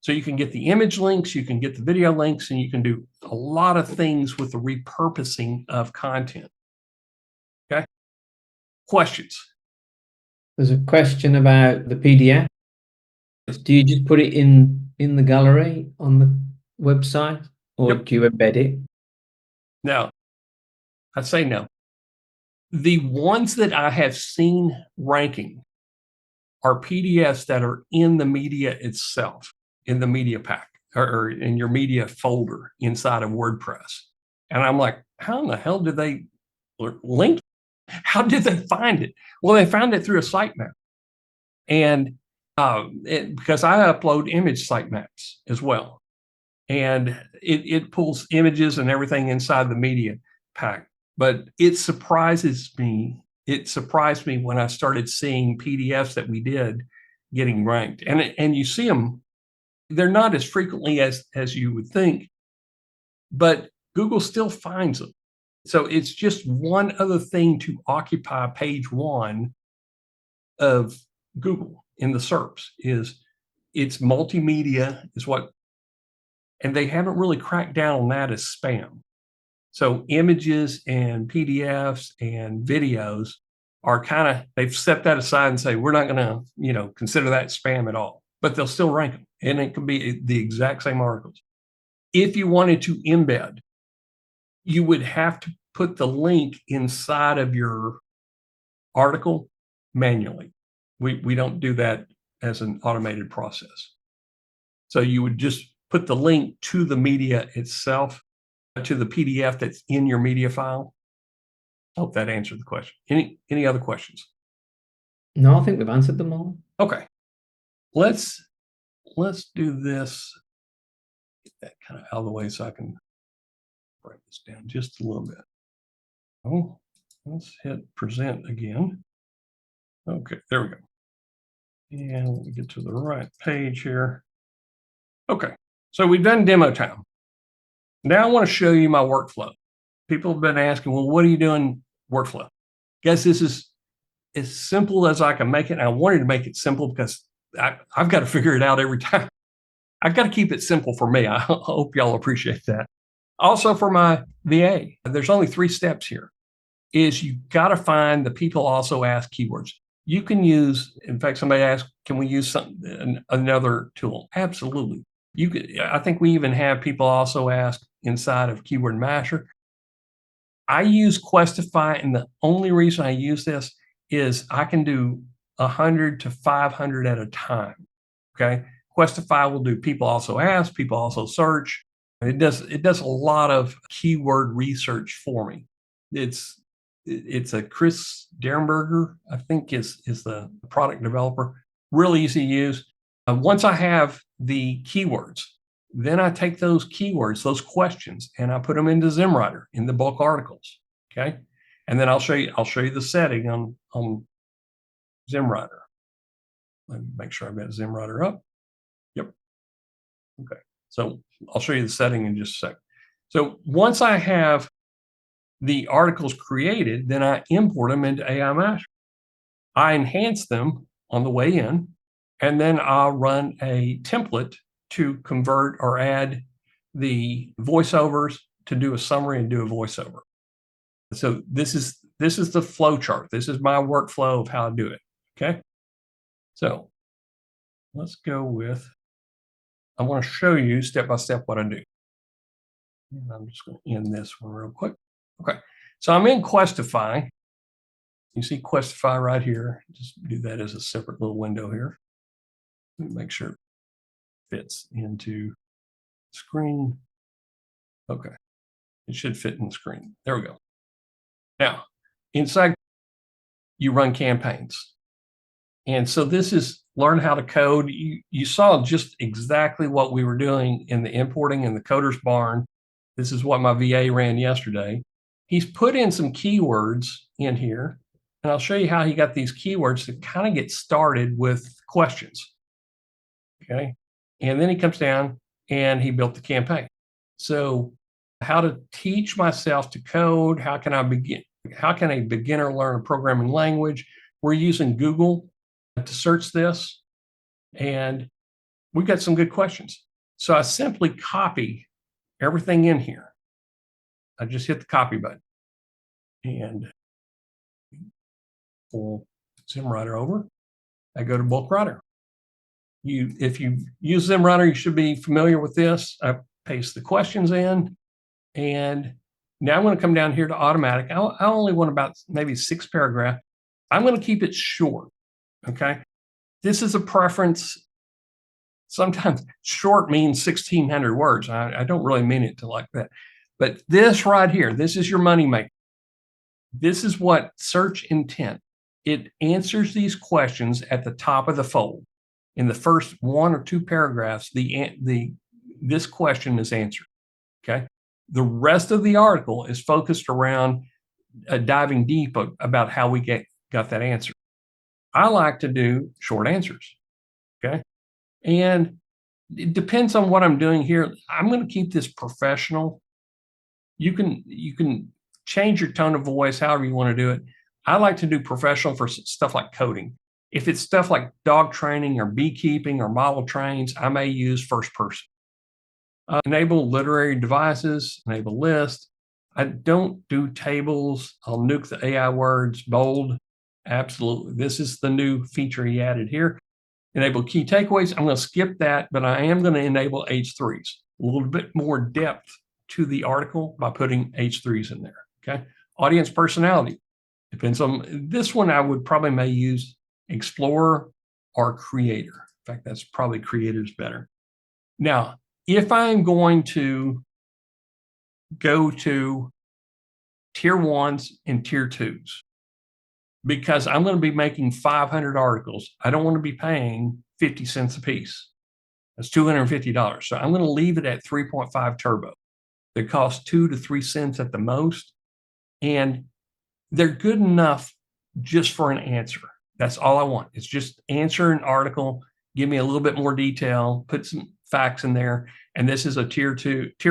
So you can get the image links, you can get the video links, and you can do a lot of things with the repurposing of content. Okay. Questions? There's a question about the PDF. Do you just put it in the gallery on the website, or Yep. do you embed it? No, I'd say no. The ones that I have seen ranking are PDFs that are in the media itself, in the media pack or in your media folder inside of WordPress. And I'm like, how in the hell did they link? How did they find it? Well, they found it through a sitemap. And because I upload image sitemaps as well. And it pulls images and everything inside the media pack. But it surprises me. It surprised me when I started seeing PDFs that we did getting ranked. And you see them, they're not as frequently as you would think, but Google still finds them. So it's just one other thing to occupy page 1 of Google in the SERPs. Is it's multimedia is what, and they haven't really cracked down on that as spam. So images and PDFs and videos are they've set that aside and say, we're not going to, consider that spam at all, but they'll still rank them. And it can be the exact same articles. If you wanted to embed, you would have to put the link inside of your article manually. We don't do that as an automated process. So you would just put the link to the media itself, to the PDF that's in your media file. Hope that answered the question. Any other questions? No, I think we've answered them all. Okay. Let's do this. Get that kind of out of the way so I can break this down just a little bit. Oh, let's hit present again. Okay, there we go. And let me get to the right page here. Okay, so we've done demo time. Now I want to show you my workflow. People have been asking, well, what are you doing workflow? Guess this is as simple as I can make it. And I wanted to make it simple because I've got to figure it out every time. I've got to keep it simple for me. I hope y'all appreciate that. Also for my VA, there's only 3 steps here. Is you got to find the people also ask keywords. You can use, in fact, somebody asked, can we use another tool? Absolutely. You could. I think we even have people also ask inside of Keyword Masher. I use Questify, and the only reason I use this is I can do 100 to 500 at a time. Okay, Questify will do people also ask, people also search. It does a lot of keyword research for me. It's a Chris Derenberger, I think is the product developer. Really easy to use. Once I have the keywords, then I take those keywords, those questions, and I put them into ZimmWriter in the bulk articles. Okay, and then I'll show you the setting on ZimmWriter. Let me make sure I've got ZimmWriter up. Yep. Okay, so I'll show you the setting in just a second. So once I have the articles created, then I import them into AIMasher. I enhance them on the way in, and then I'll run a template to convert or add the voiceovers to do a summary and do a voiceover. So this is the flow chart. This is my workflow of how I do it. Okay. So let's go with, I want to show you step by step what I do. And I'm just going to end this one real quick. Okay, so I'm in Questify. You see Questify right here. Just do that as a separate little window here. Make sure it fits into screen. Okay, it should fit in the screen. There we go. Now, inside, you run campaigns. And so this is learn how to code. You saw just exactly what we were doing in the importing in the coder's barn. This is what my VA ran yesterday. He's put in some keywords in here, and I'll show you how he got these keywords to kind of get started with questions. Okay. And then he comes down and he built the campaign. So how to teach myself to code? How can I begin? How can a beginner learn a programming language? We're using Google to search this, and we've got some good questions. So I simply copy everything in here. I just hit the copy button and pull ZimmWriter over. I go to bulk writer. If you use ZimmWriter, you should be familiar with this. I paste the questions in, and now I'm going to come down here to automatic. I only want about maybe 6 paragraphs. I'm going to keep it short. Okay. This is a preference. Sometimes short means 1,600 words. I don't really mean it to like that. But this right here, this is your moneymaker. This is what search intent. It answers these questions at the top of the fold. In the first 1 or 2 paragraphs, this question is answered. Okay. The rest of the article is focused around diving deep about how we got that answer. I like to do short answers. Okay. And it depends on what I'm doing here. I'm going to keep this professional. You can change your tone of voice however you want to do it. I like to do professional for stuff like coding. If it's stuff like dog training or beekeeping or model trains, I may use first person. Enable literary devices, enable list. I don't do tables. I'll nuke the AI words, bold. Absolutely. This is the new feature he added here. Enable key takeaways. I'm going to skip that, but I am going to enable H3s. A little bit more depth to the article by putting H3s in there. Okay. Audience personality. Depends on this one. I would probably may use Explorer or Creator. In fact, that's probably Creator's better. Now, if I'm going to go to tier 1s and tier 2s, because I'm going to be making 500 articles, I don't want to be paying 50 cents a piece. That's $250. So I'm going to leave it at 3.5 turbo. They cost 2 to 3 cents at the most, and they're good enough just for an answer. That's all I want. It's just answer an article, give me a little bit more detail, put some facts in there. And this is a tier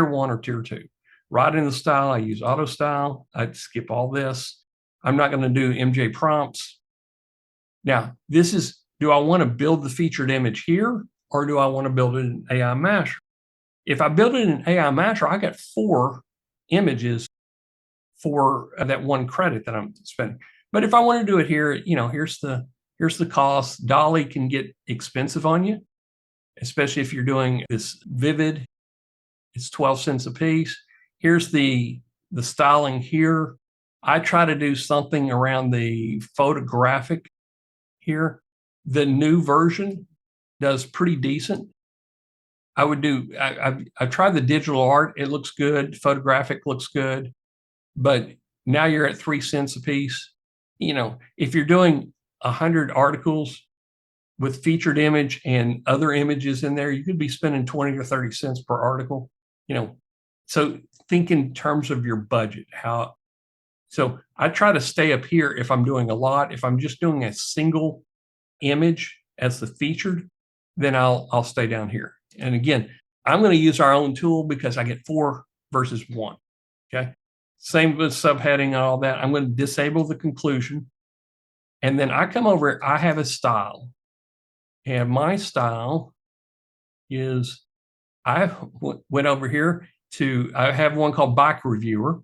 1 or tier 2. Right in the style, I use auto style. I'd skip all this. I'm not going to do MJ prompts. Now, this is, do I want to build the featured image here, or do I want to build it in AIMasher? If I build it in AIMasher, I got 4 images for that 1 credit that I'm spending. But if I want to do it here, here's the cost. Dolly can get expensive on you, especially if you're doing this vivid. It's 12 cents a piece. Here's the styling here. I try to do something around the photographic here. The new version does pretty decent. I tried the digital art. It looks good. Photographic looks good. But now you're at 3 cents a piece. If you're doing 100 articles with featured image and other images in there, you could be spending 20 or 30 cents per article. So think in terms of your budget. So I try to stay up here if I'm doing a lot. If I'm just doing a single image as the featured, then I'll stay down here. And again, I'm going to use our own tool because I get 4 versus 1. Okay. Same with subheading and all that. I'm going to disable the conclusion. And then I come over, I have a style. And my style is, I went over here I have one called Bike Reviewer,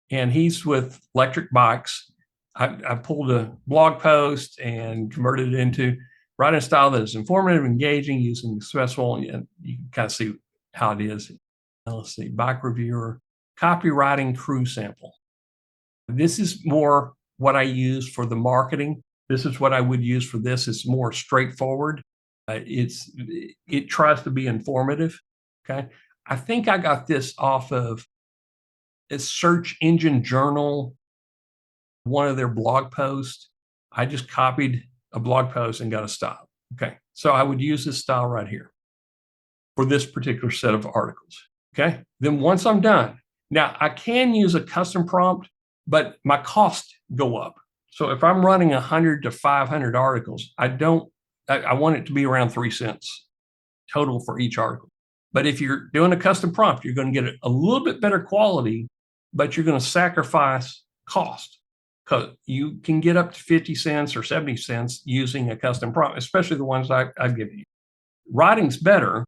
and he's with electric bikes. I pulled a blog post and converted it into Writing style that is informative, engaging, using expressful. And you can kind of see how it is. Now, let's see, bike reviewer, copywriting crew sample. This is more what I use for the marketing. This is what I would use for this. It's more straightforward. It tries to be informative. Okay. I think I got this off of a search engine journal, one of their blog posts. I just copied a blog post and got a style. Okay. So I would use this style right here for this particular set of articles. Okay. Then once I'm done, now I can use a custom prompt, but my costs go up. So if I'm running 100 to 500 articles, I want it to be around 3 cents total for each article. But if you're doing a custom prompt, you're going to get a little bit better quality, but you're going to sacrifice cost, because you can get up to 50 cents or 70 cents using a custom prompt, especially the ones I've given you. Writing's better,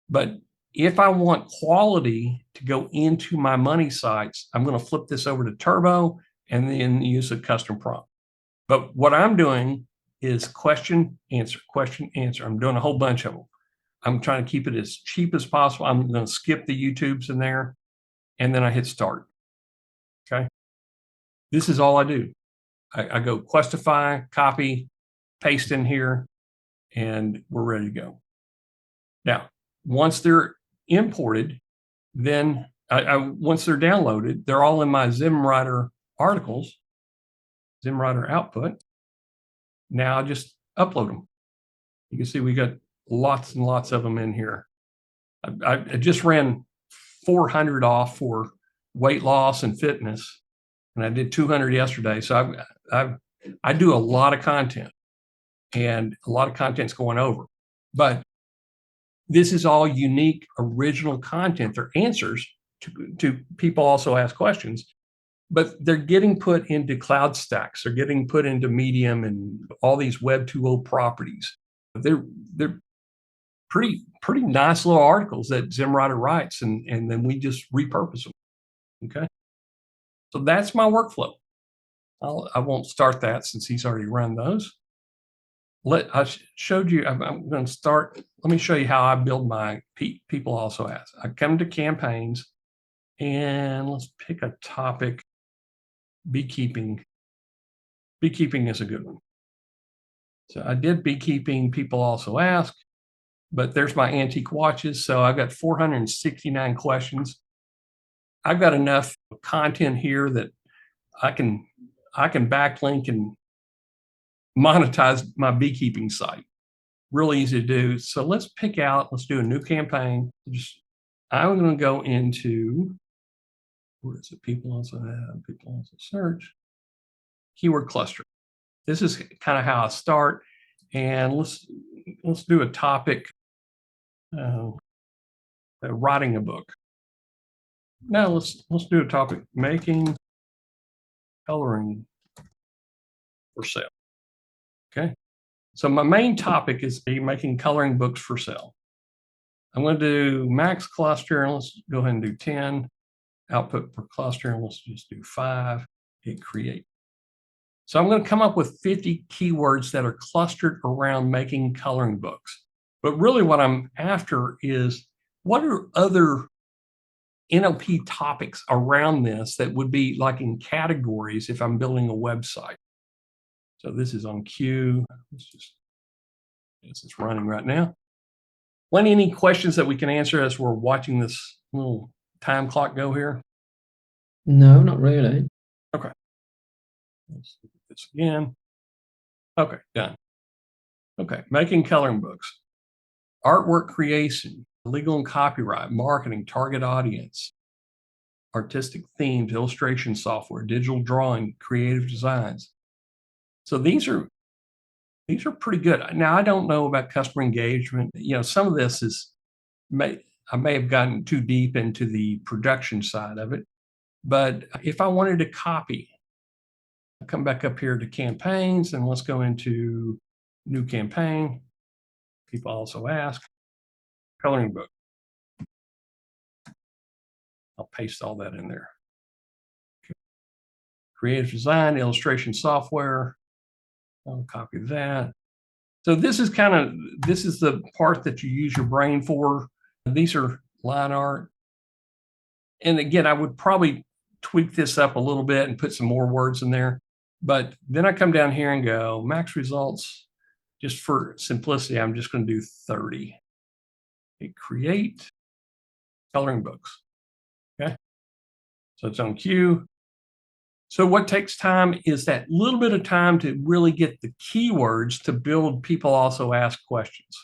but if I want quality to go into my money sites, I'm going to flip this over to Turbo and then use a custom prompt. But what I'm doing is question, answer, question, answer. I'm doing a whole bunch of them. I'm trying to keep it as cheap as possible. I'm going to skip the YouTubes in there, and then I hit start. Okay. This is all I do. I go Questify, copy, paste in here, and we're ready to go. Now, once they're imported, then once they're downloaded, they're all in my ZimmWriter articles, ZimmWriter output. Now I just upload them. You can see we got lots and lots of them in here. I just ran 400 off for weight loss and fitness, and I did 200 yesterday. So I do a lot of content, and a lot of content's going over. But this is all unique, original content. They're answers to people also ask questions, but they're getting put into cloud stacks. They're getting put into Medium and all these Web 2.0 properties. They're pretty nice little articles that ZimmWriter writes, and then we just repurpose them. Okay. So that's my workflow. I won't start that since he's already run those. I showed you, I'm going to start. Let me show you how I build my people also ask. I come to campaigns, and let's pick a topic. Beekeeping. Beekeeping is a good one. So I did beekeeping, people also ask, but there's my antique watches. So I've got 469 questions. I've got enough content here that I can backlink and monetize my beekeeping site. Really easy to do. So let's do a new campaign. I'm going to go into, where is it? People also search. Keyword cluster. This is kind of how I start. And let's do a topic, writing a book. Now let's do a topic, making coloring for sale. Okay. So my main topic is making coloring books for sale. I'm going to do max cluster, and let's go ahead and do 10 output per cluster, and let's just do 5, hit create. So I'm going to come up with 50 keywords that are clustered around making coloring books. But really what I'm after is, what are other NLP topics around this that would be like in categories if I'm building a website? So this is on queue. It's running right now. Any questions that we can answer as we're watching this little time clock go here? No, not really. Okay. Let's look at this again. Okay, done. Okay, making coloring books. Artwork creation, legal and copyright, marketing, target audience, artistic themes, illustration software, digital drawing, creative designs. So these are pretty good. Now, I don't know about customer engagement. Some of this I may have gotten too deep into the production side of it. But if I wanted to copy, I'll come back up here to campaigns, and let's go into new campaign. People also ask, coloring book. I'll paste all that in there. Okay. Creative design, illustration software. I'll copy that. So this is the part that you use your brain for. These are line art. And again, I would probably tweak this up a little bit and put some more words in there. But then I come down here and go, max results, just for simplicity, I'm just going to do 30. Okay, create coloring books. Okay. So it's on queue. So what takes time is that little bit of time to really get the keywords to build people also ask questions.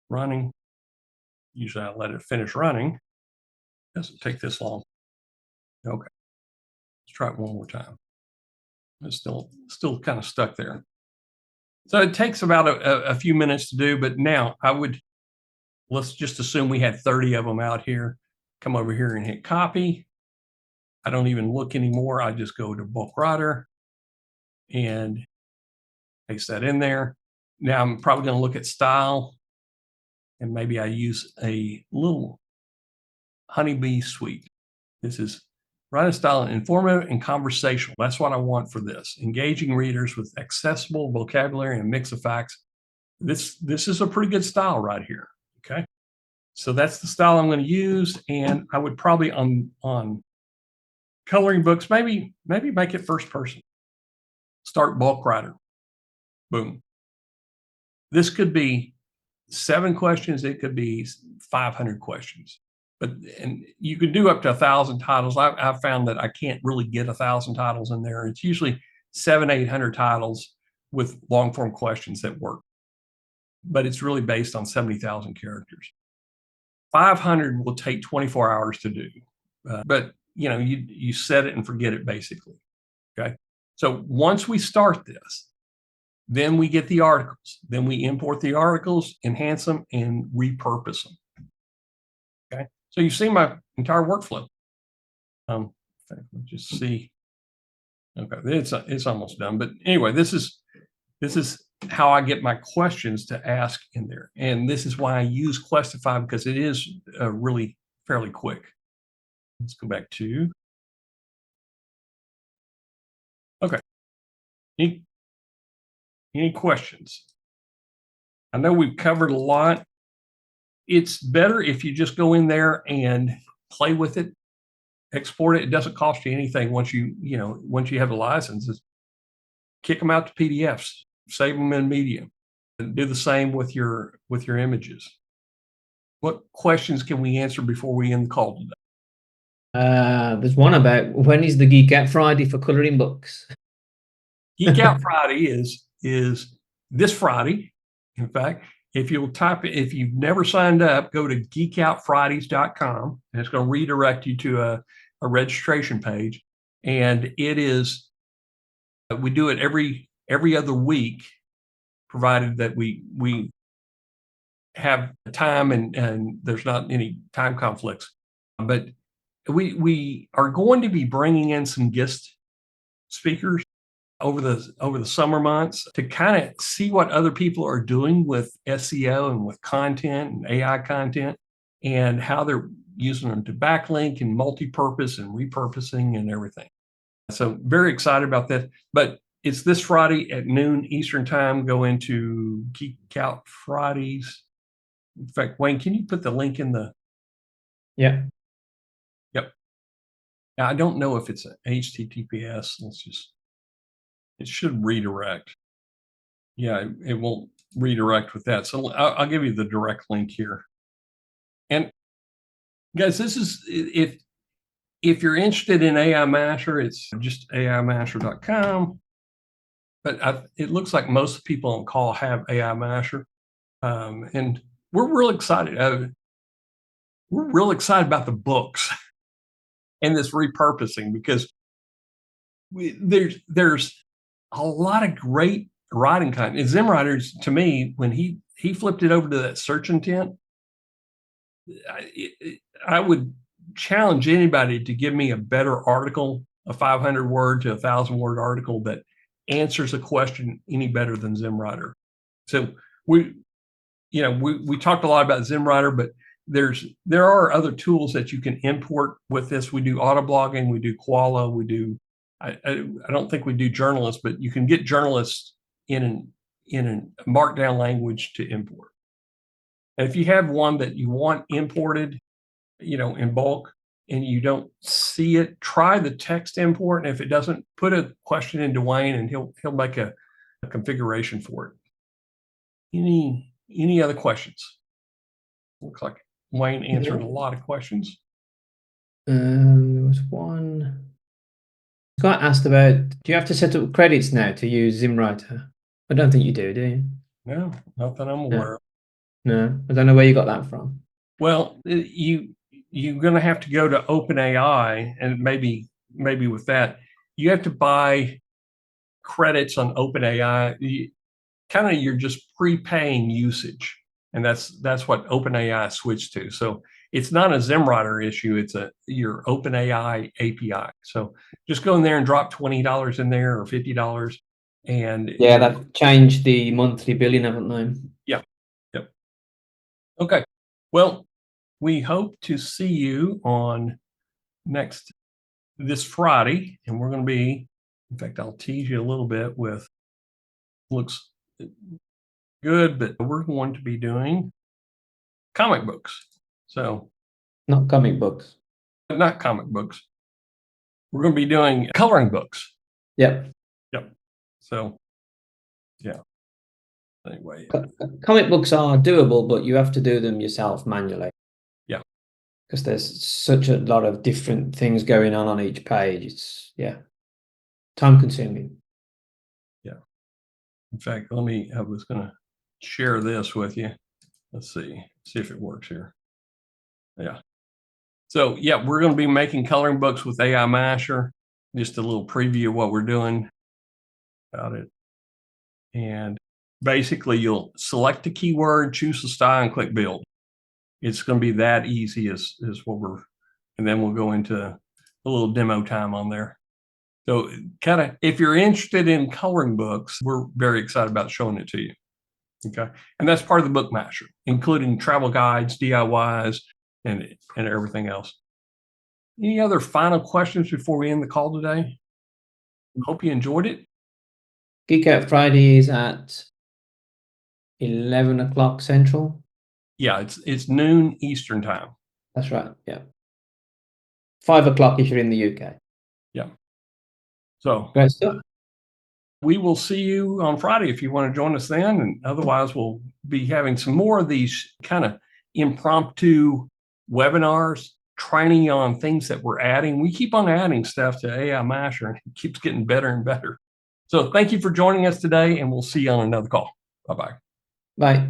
Running. Usually I let it finish running. Doesn't take this long. Okay. Let's try it one more time. It's still kind of stuck there. So it takes about a few minutes to do, but now let's just assume we had 30 of them out here. Come over here and hit copy. I don't even look anymore. I just go to bulk writer and paste that in there. Now I'm probably going to look at style, and maybe I use a little honeybee suite. This is writing style and informative and conversational. That's what I want for this. Engaging readers with accessible vocabulary and a mix of facts. This is a pretty good style right here. Okay. So that's the style I'm going to use. And I would probably on coloring books, maybe make it first person. Start bulk writer. Boom. This could be 7 questions. It could be 500 questions. And you can do up to 1,000 titles. I've found that I can't really get 1,000 titles in there. It's usually 700-800 titles with long form questions that work. But it's really based on 70,000 characters. 500 will take 24 hours to do. But you set it and forget it basically. Okay. So once we start this, then we get the articles. Then we import the articles, enhance them, and repurpose them. Okay. So you see my entire workflow. Let's just see. Okay, it's almost done. But anyway, this is how I get my questions to ask in there, and this is why I use Questify, because it is really fairly quick. Let's go back to. Okay. Any questions? I know we've covered a lot. It's better if you just go in there and play with it, export it. It doesn't cost you anything once you have the licenses. Kick them out to PDFs, save them in media, and do the same with your images. What questions can we answer before we end the call today? There's one about when is the Geek Out Friday for coloring books? Geek Out Friday is this Friday. In fact, if you'll type it, if you've never signed up, go to geekoutfridays.com, and it's going to redirect you to a registration page. And it is, we do it every other week, provided that we have time and there's not any time conflicts. But we are going to be bringing in some guest speakers over the summer months to kind of see what other people are doing with SEO and with content and AI content, and how they're using them to backlink and multi-purpose and repurposing and everything. So very excited about that. But it's this Friday at noon Eastern time. Go into Geek Out Fridays. In fact, Wayne, can you put the link in the? Yeah. Yep. Now, I don't know if it's a HTTPS. It should redirect. Yeah, it won't redirect with that. So I'll give you the direct link here. And guys, this is, if you're interested in AIMasher, it's just AIMasher.com. But it looks like most people on call have AIMasher. And we're real excited. We're real excited about the books and this repurposing, because there's a lot of great writing content. And ZimmWriter, to me, when he flipped it over to that search intent, I would challenge anybody to give me a better article, a 500 word to 1,000 word article that answers a question any better than ZimmWriter. So we talked a lot about ZimmWriter, but there are other tools that you can import with this. We do auto blogging, we do Koala, we do. I don't think we do journalists, but you can get journalists in in a markdown language to import. And if you have one that you want imported, in bulk, and you don't see it, try the text import. And if it doesn't, put a question into Wayne, and he'll make a configuration for it. Any other questions? Looks like Wayne answered a lot of questions. There was one. Scott asked about, do you have to set up credits now to use ZimmWriter? I don't think you do you? No, not that I'm aware of. No, I don't know where you got that from. Well, you're going to have to go to OpenAI, and maybe with that, you have to buy credits on OpenAI. You're just prepaying usage, and that's what OpenAI switched to. So it's not a ZimmWriter issue; it's your OpenAI API. So just go in there and drop $20 in there or $50, and yeah, they've changed the monthly billing, haven't they? Yeah. Yep. Okay. Well, we hope to see you on this Friday, and we're going to be, in fact, I'll tease you a little bit with, looks good, but we're going to be doing comic books. So Not comic books. not comic books. We're going to be doing coloring books. Yep. So, yeah. Anyway. Comic books are doable, but you have to do them yourself manually. Yeah. Because there's such a lot of different things going on each page. It's, time consuming. Yeah. In fact, I was going to share this with you. Let's see if it works here. Yeah. So, we're going to be making coloring books with AIMasher. Just a little preview of what we're doing about it. And basically, you'll select a keyword, choose a style, and click build. It's going to be that easy as what and then we'll go into a little demo time on there. So if you're interested in coloring books, we're very excited about showing it to you. Okay. And that's part of the Bookmasher, including travel guides, DIYs, and everything else. Any other final questions before we end the call today? Hope you enjoyed it. Geek Out Friday is at 11 o'clock Central. Yeah, it's noon Eastern time. That's right. Yeah. 5 o'clock if you're in the UK. Yeah. So Great stuff. We will see you on Friday if you want to join us then. And otherwise, we'll be having some more of these kind of impromptu webinars, training you on things that we're adding. We keep on adding stuff to AIMasher, and it keeps getting better and better. So thank you for joining us today, and we'll see you on another call. Bye-bye. Bye.